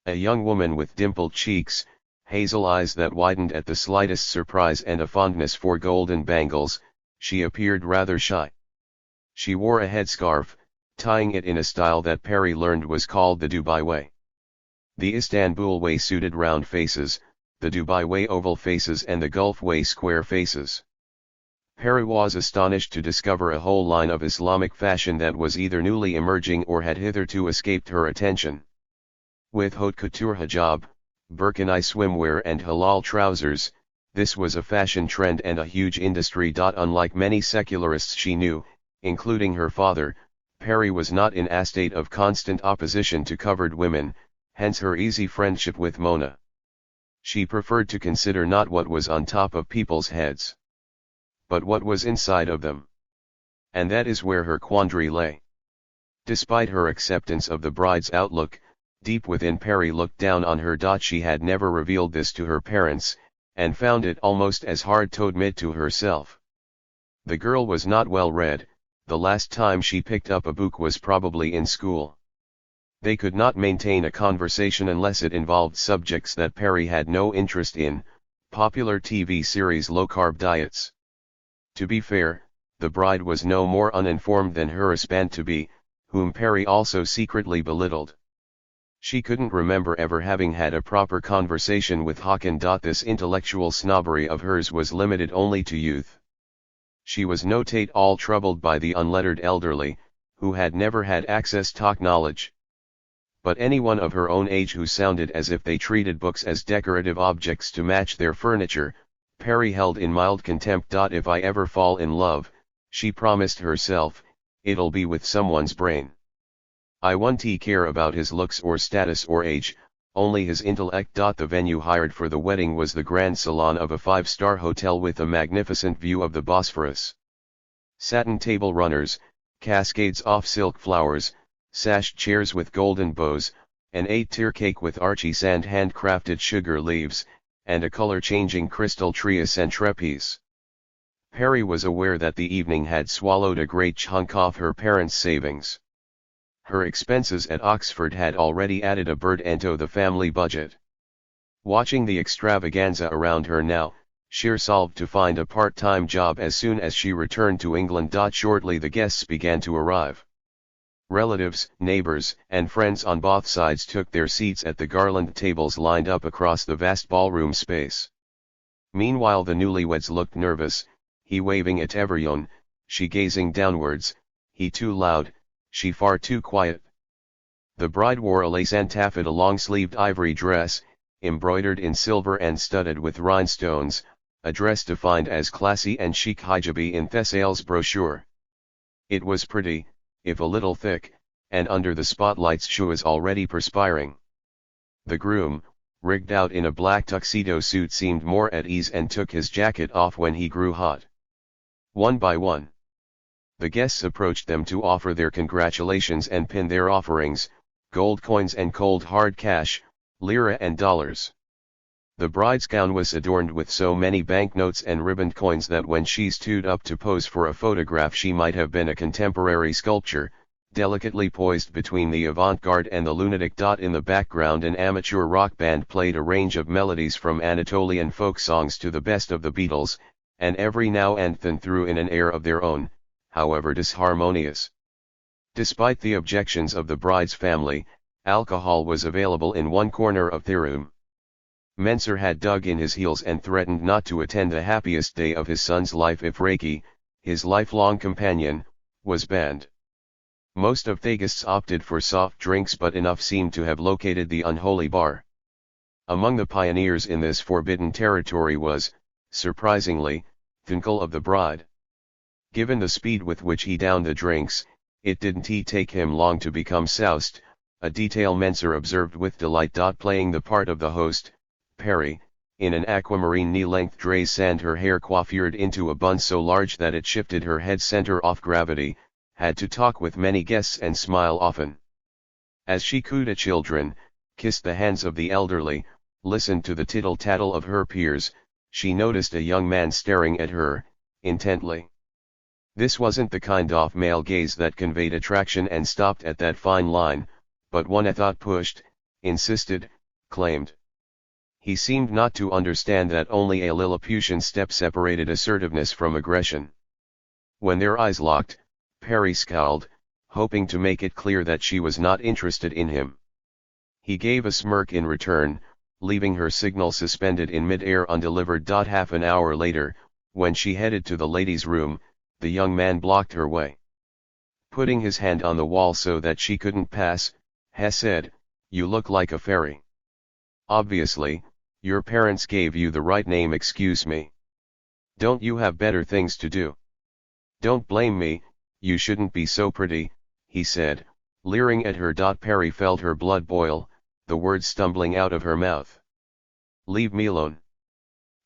A young woman with dimpled cheeks, hazel eyes that widened at the slightest surprise, and a fondness for golden bangles. She appeared rather shy. She wore a headscarf, tying it in a style that Perry learned was called the Dubai way. The Istanbul way suited round faces, the Dubai way oval faces, and the Gulf way square faces. Perry was astonished to discover a whole line of Islamic fashion that was either newly emerging or had hitherto escaped her attention. With haute couture hijab, burkini swimwear and halal trousers, this was a fashion trend and a huge industry. Unlike many secularists she knew, including her father, Perry was not in a state of constant opposition to covered women, hence her easy friendship with Mona. She preferred to consider not what was on top of people's heads, but what was inside of them. And that is where her quandary lay. Despite her acceptance of the bride's outlook, deep within Perry looked down on her. She had never revealed this to her parents, and found it almost as hard to admit to herself. The girl was not well read. The last time she picked up a book was probably in school. They could not maintain a conversation unless it involved subjects that Perry had no interest in, popular TV series, low-carb diets. To be fair, the bride was no more uninformed than her husband to be, whom Perry also secretly belittled. She couldn't remember ever having had a proper conversation with Håkan. This intellectual snobbery of hers was limited only to youth. She was no at all troubled by the unlettered elderly, who had never had access to knowledge. But anyone of her own age who sounded as if they treated books as decorative objects to match their furniture, Perry held in mild contempt. If I ever fall in love, she promised herself, it'll be with someone's brain. I won't care about his looks or status or age, only his intellect. The venue hired for the wedding was the grand salon of a five-star hotel with a magnificent view of the Bosphorus. Satin table runners, cascades of silk flowers, sashed chairs with golden bows, an 8-tier cake with Archie's and handcrafted sugar leaves, and a color-changing crystal trellis and trapeze. Perry was aware that the evening had swallowed a great chunk of her parents' savings. Her expenses at Oxford had already added a burden to the family budget. Watching the extravaganza around her now, she resolved to find a part-time job as soon as she returned to England. Shortly the guests began to arrive. Relatives, neighbors, and friends on both sides took their seats at the garland tables lined up across the vast ballroom space. Meanwhile the newlyweds looked nervous, he waving at everyone, she gazing downwards, he too loud, she far too quiet. The bride wore a lace and taffeta long-sleeved ivory dress, embroidered in silver and studded with rhinestones, a dress defined as classy and chic hijabi in Thessal's brochure. It was pretty, if a little thick, and under the spotlights she was already perspiring. The groom, rigged out in a black tuxedo suit, seemed more at ease and took his jacket off when he grew hot. One by one, the guests approached them to offer their congratulations and pin their offerings, gold coins and cold hard cash, lira and dollars. The bride's gown was adorned with so many banknotes and ribboned coins that when she stood up to pose for a photograph she might have been a contemporary sculpture, delicately poised between the avant-garde and the lunatic. In the background an amateur rock band played a range of melodies from Anatolian folk songs to the best of the Beatles, and every now and then threw in an air of their own, however disharmonious. Despite the objections of the bride's family, alcohol was available in one corner of the room. Mensur had dug in his heels and threatened not to attend the happiest day of his son's life if Reiki, his lifelong companion, was banned. Most of the guests opted for soft drinks, but enough seemed to have located the unholy bar. Among the pioneers in this forbidden territory was, surprisingly, the uncle of the bride. Given the speed with which he downed the drinks, it didn't take him long to become soused, a detail Mensur observed with delight. Playing the part of the host, Perry, in an aquamarine knee-length dress and her hair coiffured into a bun so large that it shifted her head center of gravity, had to talk with many guests and smile often. As she cooed at children, kissed the hands of the elderly, listened to the tittle-tattle of her peers, she noticed a young man staring at her, intently. This wasn't the kind of male gaze that conveyed attraction and stopped at that fine line, but one thought pushed, insisted, claimed. He seemed not to understand that only a Lilliputian step separated assertiveness from aggression. When their eyes locked, Perry scowled, hoping to make it clear that she was not interested in him. He gave a smirk in return, leaving her signal suspended in mid-air undelivered. Half an hour later, when she headed to the ladies' room, the young man blocked her way. Putting his hand on the wall so that she couldn't pass, he said, "You look like a fairy. Obviously, your parents gave you the right name. Excuse me. Don't you have better things to do? Don't blame me, you shouldn't be so pretty," he said, leering at her. Peri felt her blood boil, the words stumbling out of her mouth. Leave me alone.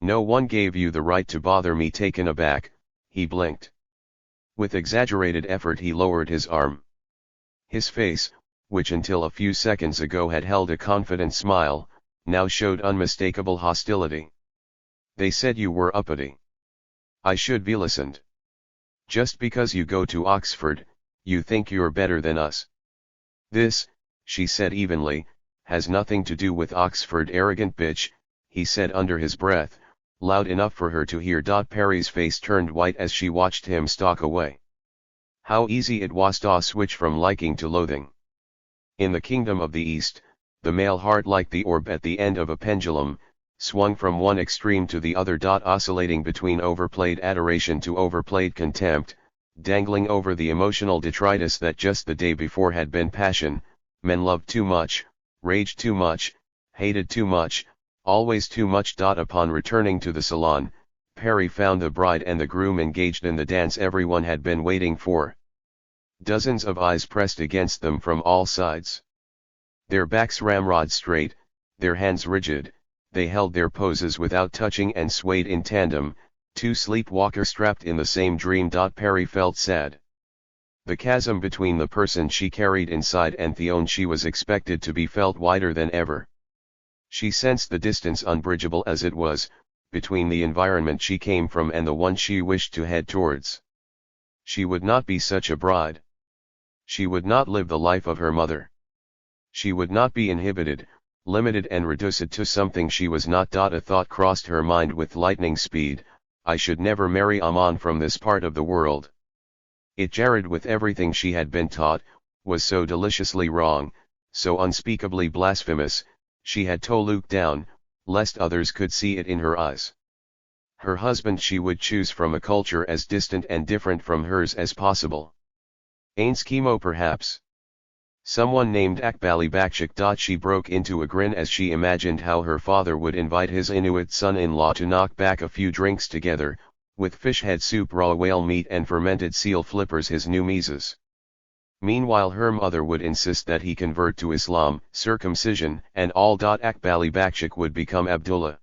No one gave you the right to bother me. Taken aback, he blinked. With exaggerated effort he lowered his arm. His face, which until a few seconds ago had held a confident smile, now showed unmistakable hostility. They said you were uppity. I should be listened. Just because you go to Oxford, you think you're better than us. This, she said evenly, has nothing to do with Oxford. Arrogant bitch, he said under his breath, loud enough for her to hear. Peri's face turned white as she watched him stalk away. How easy it was to switch from liking to loathing. In the kingdom of the East, the male heart, like the orb at the end of a pendulum, swung from one extreme to the other. Oscillating between overplayed adoration to overplayed contempt, dangling over the emotional detritus that just the day before had been passion. Men loved too much, raged too much, hated too much, always too much. Upon returning to the salon, Peri found the bride and the groom engaged in the dance everyone had been waiting for. Dozens of eyes pressed against them from all sides. Their backs ramrod straight, their hands rigid, they held their poses without touching and swayed in tandem, two sleepwalkers strapped in the same dream. Peri felt sad. The chasm between the person she carried inside and the own she was expected to be felt wider than ever. She sensed the distance, unbridgeable as it was, between the environment she came from and the one she wished to head towards. She would not be such a bride. She would not live the life of her mother. She would not be inhibited, limited and reduced to something she was not. A thought crossed her mind with lightning speed: I should never marry a man from this part of the world. It jarred with everything she had been taught, was so deliciously wrong, so unspeakably blasphemous. She had to look down, lest others could see it in her eyes. Her husband she would choose from a culture as distant and different from hers as possible. An Eskimo perhaps. Someone named Akbali Bakshik. She broke into a grin as she imagined how her father would invite his Inuit son-in-law to knock back a few drinks together, with fish head soup, raw whale meat and fermented seal flippers, his new Mises. Meanwhile her mother would insist that he convert to Islam, circumcision and all. Akbali Bakshik would become Abdullah.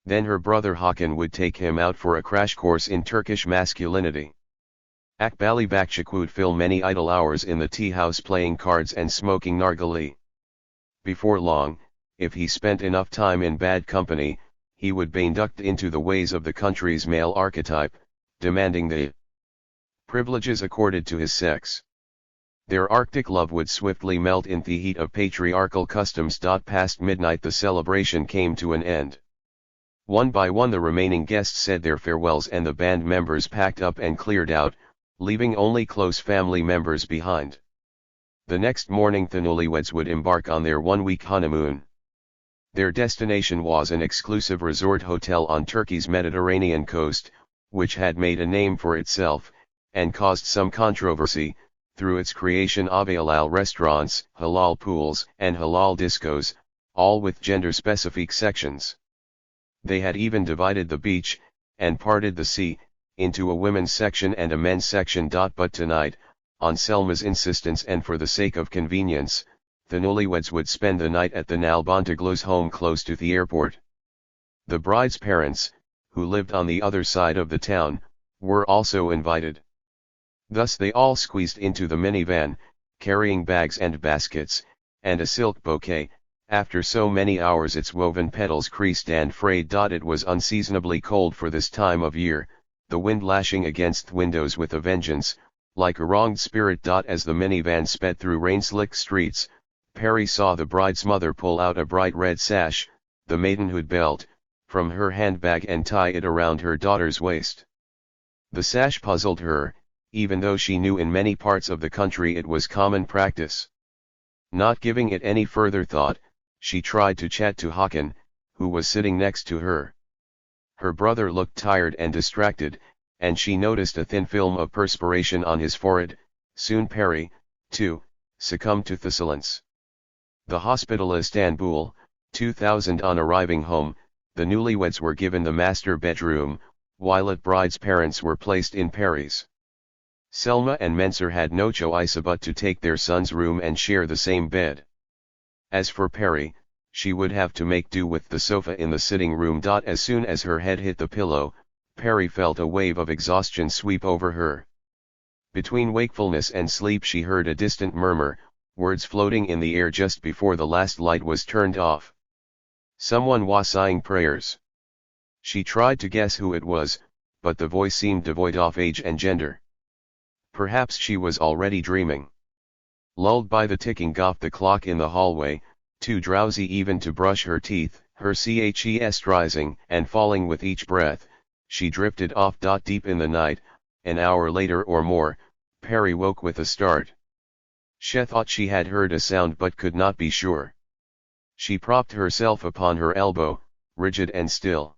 Then her brother Hakan would take him out for a crash course in Turkish masculinity. Akbali Bakshik would fill many idle hours in the tea house playing cards and smoking nargile. Before long, if he spent enough time in bad company, he would be inducted into the ways of the country's male archetype, demanding the privileges accorded to his sex. Their Arctic love would swiftly melt in the heat of patriarchal customs. Past midnight the celebration came to an end. One by one the remaining guests said their farewells and the band members packed up and cleared out, leaving only close family members behind. The next morning the newlyweds would embark on their one-week honeymoon. Their destination was an exclusive resort hotel on Turkey's Mediterranean coast, which had made a name for itself, and caused some controversy, through its creation of halal restaurants, halal pools and halal discos, all with gender-specific sections. They had even divided the beach, and parted the sea, into a women's section and a men's section. But tonight, on Selma's insistence and for the sake of convenience, the newlyweds would spend the night at the Nalbantaglus home close to the airport. The bride's parents, who lived on the other side of the town, were also invited. Thus they all squeezed into the minivan, carrying bags and baskets, and a silk bouquet. After so many hours its woven petals creased and frayed. It was unseasonably cold for this time of year, the wind lashing against windows with a vengeance, like a wronged spirit. As the minivan sped through rain-slick streets, Peri saw the bride's mother pull out a bright red sash, the maidenhood belt, from her handbag and tie it around her daughter's waist. The sash puzzled her, even though she knew in many parts of the country it was common practice. Not giving it any further thought, she tried to chat to Hakan, who was sitting next to her. Her brother looked tired and distracted, and she noticed a thin film of perspiration on his forehead. Soon Peri, too, succumbed to thessalence. The hospital Istanbul, 2000. On arriving home, the newlyweds were given the master bedroom, while the bride's parents were placed in Peri's. Selma and Mensur had no choice but to take their son's room and share the same bed. As for Peri, she would have to make do with the sofa in the sitting room. As soon as her head hit the pillow, Peri felt a wave of exhaustion sweep over her. Between wakefulness and sleep she heard a distant murmur, words floating in the air just before the last light was turned off. Someone was saying prayers. She tried to guess who it was, but the voice seemed devoid of age and gender. Perhaps she was already dreaming. Lulled by the ticking of the clock in the hallway, too drowsy even to brush her teeth, her chest rising and falling with each breath, she drifted off. Deep in the night, an hour later or more, Peri woke with a start. She thought she had heard a sound but could not be sure. She propped herself upon her elbow, rigid and still.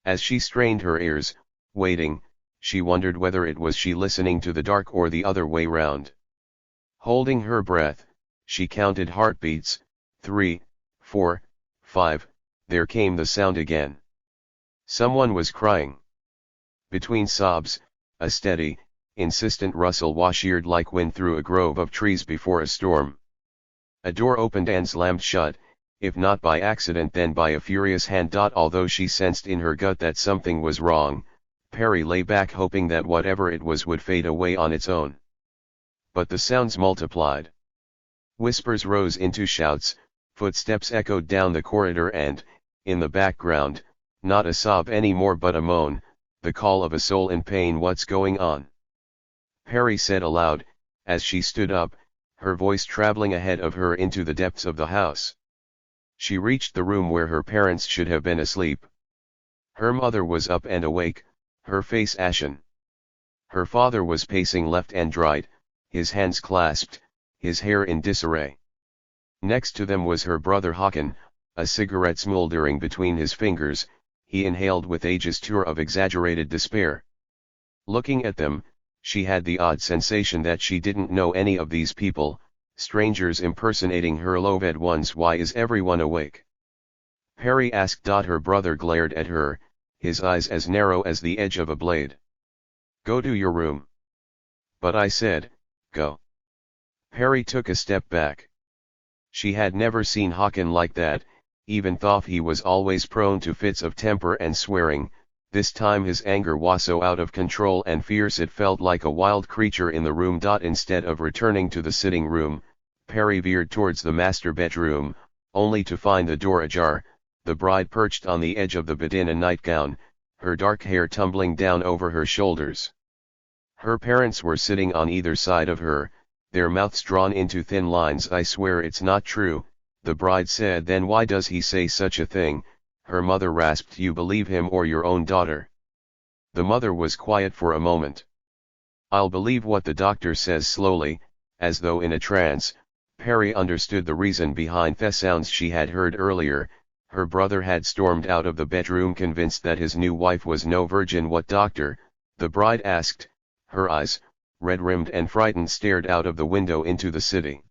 As she strained her ears, waiting, she wondered whether it was she listening to the dark or the other way round. Holding her breath, she counted heartbeats, 3, 4, 5, there came the sound again. Someone was crying. Between sobs, a steady, insistent rustle was-heard like wind through a grove of trees before a storm. A door opened and slammed shut, if not by accident then by a furious hand. Although she sensed in her gut that something was wrong, Peri lay back hoping that whatever it was would fade away on its own. But the sounds multiplied. Whispers rose into shouts, footsteps echoed down the corridor and, in the background, not a sob anymore but a moan, the call of a soul in pain. What's going on? Peri said aloud, as she stood up, her voice traveling ahead of her into the depths of the house. She reached the room where her parents should have been asleep. Her mother was up and awake, her face ashen. Her father was pacing left and right, his hands clasped, his hair in disarray. Next to them was her brother Hakan, a cigarette smoldering between his fingers, he inhaled with a gesture of exaggerated despair. Looking at them, she had the odd sensation that she didn't know any of these people, strangers impersonating her loved ones. Why is everyone awake? Peri asked. Her brother glared at her, his eyes as narrow as the edge of a blade. Go to your room. But I said, go. Peri took a step back. She had never seen Hakan like that, even though he was always prone to fits of temper and swearing. This time his anger was so out of control and fierce it felt like a wild creature in the room. Instead of returning to the sitting room, Peri veered towards the master bedroom, only to find the door ajar, the bride perched on the edge of the bed in a nightgown, her dark hair tumbling down over her shoulders. Her parents were sitting on either side of her, their mouths drawn into thin lines. I swear it's not true, the bride said. Then why does he say such a thing? Her mother rasped. You believe him or your own daughter? The mother was quiet for a moment. I'll believe what the doctor says. Slowly, as though in a trance, Peri understood the reason behind the sounds she had heard earlier. Her brother had stormed out of the bedroom convinced that his new wife was no virgin. What doctor? The bride asked, her eyes, red-rimmed and frightened, stared out of the window into the city.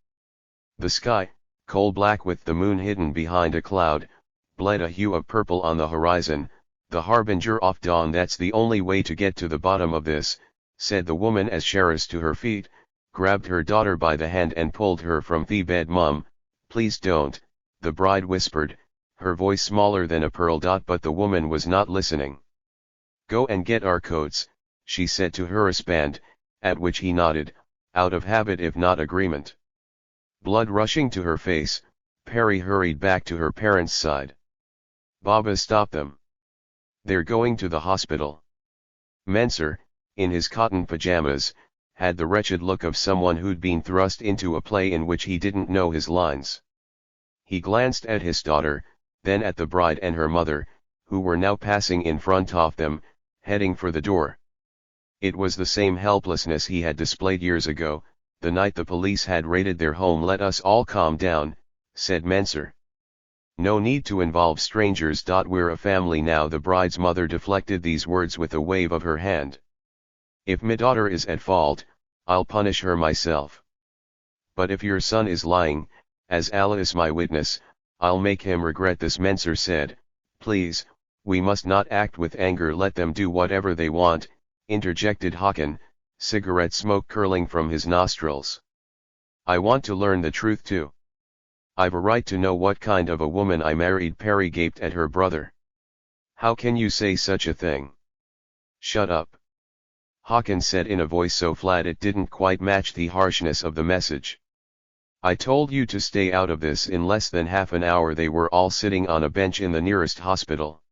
The sky, coal black with the moon hidden behind a cloud, bled a hue of purple on the horizon, the harbinger of dawn. That's the only way to get to the bottom of this, said the woman as she rose to her feet, grabbed her daughter by the hand and pulled her from the bed. Mum, please don't, the bride whispered, her voice smaller than a pearl. But the woman was not listening. Go and get our coats, she said to her husband, at which he nodded, out of habit if not agreement. Blood rushing to her face, Peri hurried back to her parents' side. Baba, stop them. They're going to the hospital. Mensur, in his cotton pajamas, had the wretched look of someone who'd been thrust into a play in which he didn't know his lines. He glanced at his daughter, then at the bride and her mother, who were now passing in front of them, heading for the door. It was the same helplessness he had displayed years ago, the night the police had raided their home. Let us all calm down, said Mensur. No need to involve strangers. We're a family now. The bride's mother deflected these words with a wave of her hand. If my daughter is at fault, I'll punish her myself. But if your son is lying, as Allah is my witness, I'll make him regret this. Mensur said, please, we must not act with anger. Let them do whatever they want, interjected Hakan, cigarette smoke curling from his nostrils. I want to learn the truth too. I've a right to know what kind of a woman I married. Perry gaped at her brother. How can you say such a thing? Shut up. Hawkins said in a voice so flat it didn't quite match the harshness of the message. I told you to stay out of this. In less than half an hour they were all sitting on a bench in the nearest hospital.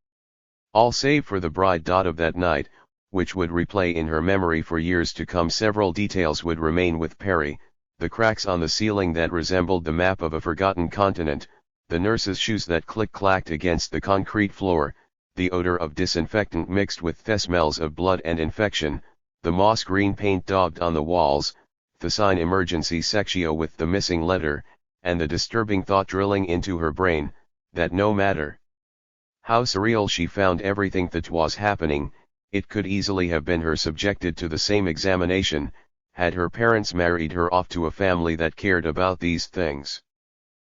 All save for the bride. Of that night, which would replay in her memory for years to come. Several details would remain with Perry: the cracks on the ceiling that resembled the map of a forgotten continent, the nurse's shoes that click-clacked against the concrete floor, the odor of disinfectant mixed with the smells of blood and infection, the moss-green paint daubed on the walls, the sign emergency sectio with the missing letter, and the disturbing thought drilling into her brain, that no matter how surreal she found everything that was happening, it could easily have been her subjected to the same examination, had her parents married her off to a family that cared about these things.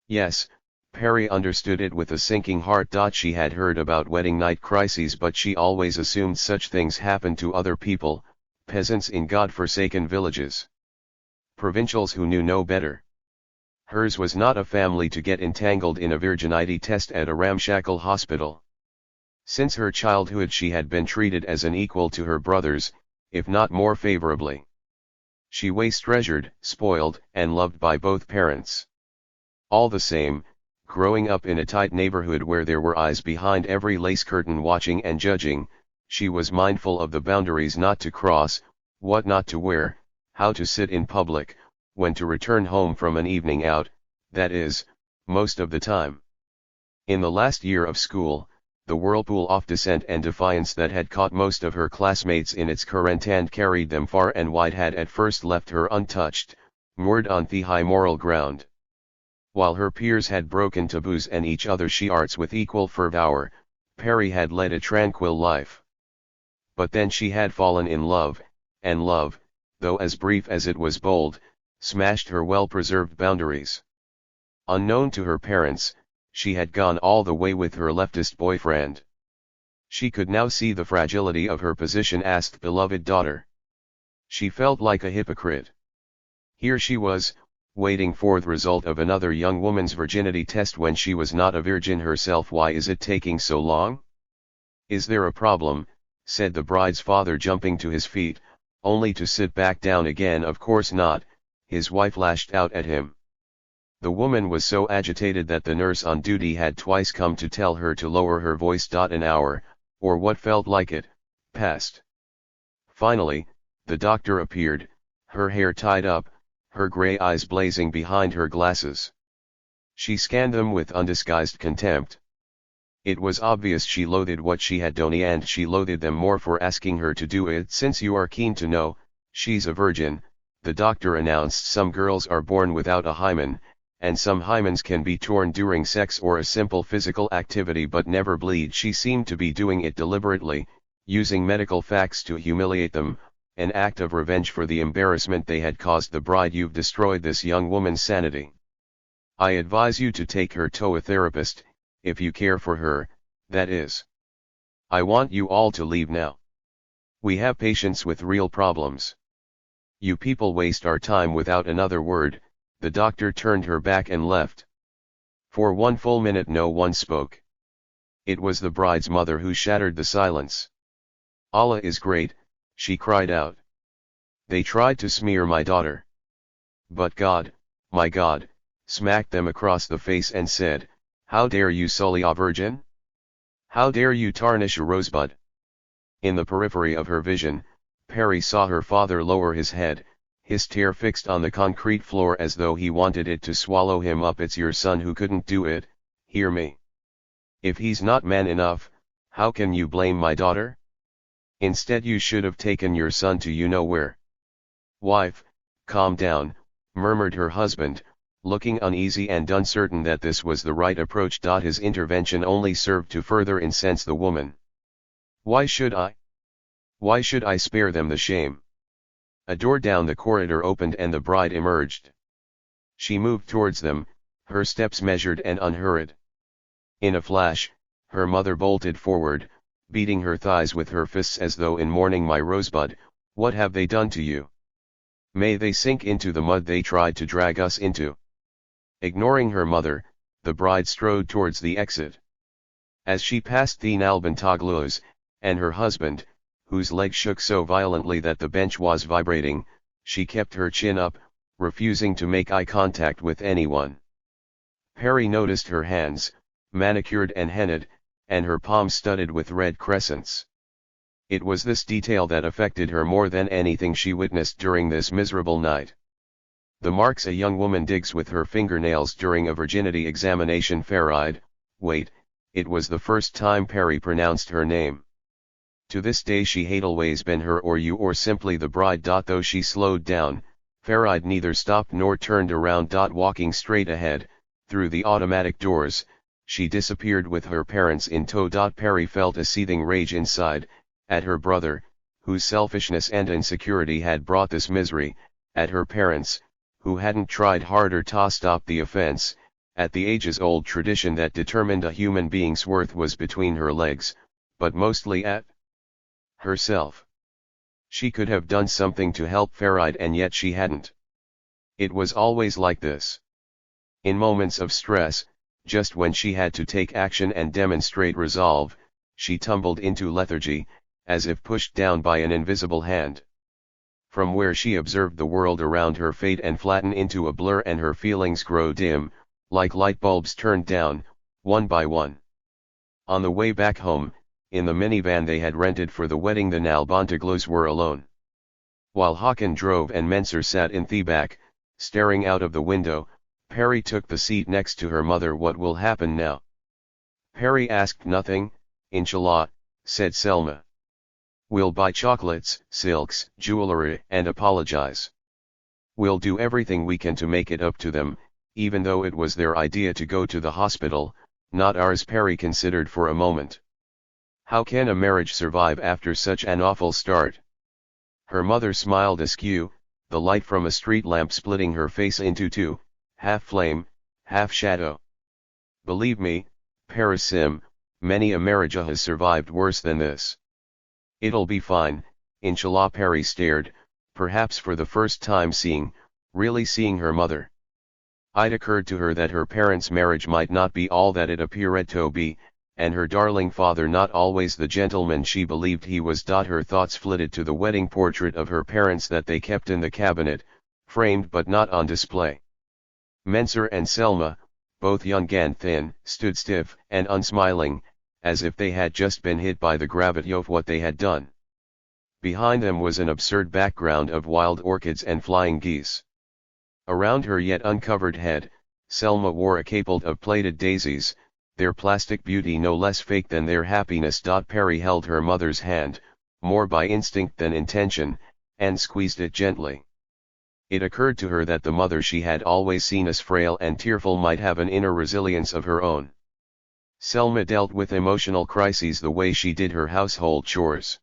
Yes, Perry understood it with a sinking heart. She had heard about wedding night crises, but she always assumed such things happened to other people, peasants in God-forsaken villages, provincials who knew no better. Hers was not a family to get entangled in a virginity test at a ramshackle hospital. Since her childhood she had been treated as an equal to her brothers, if not more favorably. She was treasured, spoiled, and loved by both parents. All the same, growing up in a tight neighborhood where there were eyes behind every lace curtain watching and judging, she was mindful of the boundaries not to cross, what not to wear, how to sit in public, when to return home from an evening out, that is, most of the time. In the last year of school, the whirlpool of dissent and defiance that had caught most of her classmates in its current and carried them far and wide had at first left her untouched, moored on the high moral ground. While her peers had broken taboos and each other's arts with equal fervor, Perry had led a tranquil life. But then she had fallen in love, and love, though as brief as it was bold, smashed her well-preserved boundaries. Unknown to her parents, she had gone all the way with her leftist boyfriend. She could now see the fragility of her position as the beloved daughter. She felt like a hypocrite. Here she was, waiting for the result of another young woman's virginity test when she was not a virgin herself. Why is it taking so long? Is there a problem? Said the bride's father, jumping to his feet, only to sit back down again. Of course not, his wife lashed out at him. The woman was so agitated that the nurse on duty had twice come to tell her to lower her voice. An hour, or what felt like it, passed. Finally, the doctor appeared, her hair tied up, her gray eyes blazing behind her glasses. She scanned them with undisguised contempt. It was obvious she loathed what she had done, and she loathed them more for asking her to do it. Since you are keen to know, she's a virgin, the doctor announced. Some girls are born without a hymen, and some hymens can be torn during sex or a simple physical activity but never bleed. She seemed to be doing it deliberately, using medical facts to humiliate them, an act of revenge for the embarrassment they had caused the bride. You've destroyed this young woman's sanity. I advise you to take her to a therapist, if you care for her, that is. I want you all to leave now. We have patients with real problems. You people waste our time. Without another word, the doctor turned her back and left. For 1 full minute no one spoke. It was the bride's mother who shattered the silence. Allah is great, she cried out. They tried to smear my daughter. But God, my God, smacked them across the face and said, how dare you sully a virgin? How dare you tarnish a rosebud? In the periphery of her vision, Perry saw her father lower his head, his stare fixed on the concrete floor as though he wanted it to swallow him up. It's your son who couldn't do it, hear me? If he's not man enough, how can you blame my daughter? Instead you should have taken your son to you know where. Wife, calm down, murmured her husband, looking uneasy and uncertain that this was the right approach. His intervention only served to further incense the woman. Why should I? Why should I spare them the shame? A door down the corridor opened and the bride emerged. She moved towards them, her steps measured and unhurried. In a flash, her mother bolted forward, beating her thighs with her fists as though in mourning. My rosebud, What have they done to you? May they sink into the mud they tried to drag us into. Ignoring her mother, the bride strode towards the exit. As she passed the Nalbantaglos, and her husband, whose leg shook so violently that the bench was vibrating, she kept her chin up, refusing to make eye contact with anyone. Perry noticed her hands, manicured and hennaed, and her palms studded with red crescents. It was this detail that affected her more than anything she witnessed during this miserable night. The marks a young woman digs with her fingernails during a virginity examination. Farid, wait, it was the first time Perry pronounced her name. To this day she had always been her or you or simply the bride. Though she slowed down, Farid neither stopped nor turned around. Walking straight ahead, through the automatic doors, she disappeared with her parents in tow. Perry felt a seething rage inside, at her brother, whose selfishness and insecurity had brought this misery, at her parents, who hadn't tried harder to stop the offense, at the ages-old tradition that determined a human being's worth was between her legs, but mostly at herself. She could have done something to help Farid and yet she hadn't. It was always like this. In moments of stress, just when she had to take action and demonstrate resolve, she tumbled into lethargy, as if pushed down by an invisible hand. From where she observed the world around her fade and flatten into a blur and her feelings grow dim, like light bulbs turned down, one by one. On the way back home, in the minivan they had rented for the wedding, the Nalbantaglos were alone. While Hakan drove and Mensur sat in the back, staring out of the window, Perry took the seat next to her mother. What will happen now? Perry asked. Nothing, inshallah, said Selma. We'll buy chocolates, silks, jewelry and apologize. We'll do everything we can to make it up to them, even though it was their idea to go to the hospital, not ours. Perry considered for a moment. How can a marriage survive after such an awful start? Her mother smiled askew, the light from a street lamp splitting her face into two, half flame, half shadow. Believe me, Parasim, many a marriage has survived worse than this. It'll be fine, inshallah. Perry stared, perhaps for the first time really seeing her mother. It occurred to her that her parents' marriage might not be all that it appeared to be, and her darling father not always the gentleman she believed he was. Her thoughts flitted to the wedding portrait of her parents that they kept in the cabinet, framed but not on display. Mensur and Selma, both young and thin, stood stiff and unsmiling, as if they had just been hit by the gravity of what they had done. Behind them was an absurd background of wild orchids and flying geese. Around her yet uncovered head, Selma wore a capelet of plaited daisies, their plastic beauty no less fake than their happiness. Perry held her mother's hand, more by instinct than intention, and squeezed it gently. It occurred to her that the mother she had always seen as frail and tearful might have an inner resilience of her own. Selma dealt with emotional crises the way she did her household chores.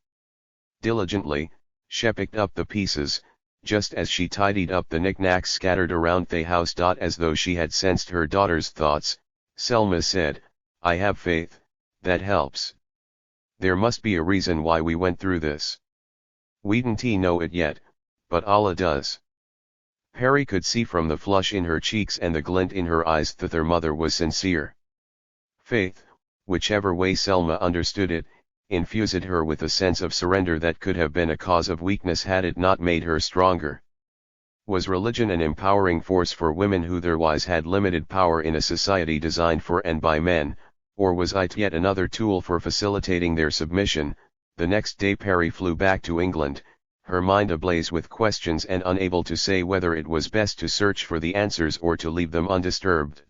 Diligently, she picked up the pieces, just as she tidied up the knickknacks scattered around the house. As though she had sensed her daughter's thoughts, Selma said, I have faith, that helps. There must be a reason why we went through this. We don't know it yet, but Allah does. Perry could see from the flush in her cheeks and the glint in her eyes that their mother was sincere. Faith, whichever way Selma understood it, infused her with a sense of surrender that could have been a cause of weakness had it not made her stronger. Was religion an empowering force for women who otherwise had limited power in a society designed for and by men, or was it yet another tool for facilitating their submission? The next day Perry flew back to England, her mind ablaze with questions and unable to say whether it was best to search for the answers or to leave them undisturbed.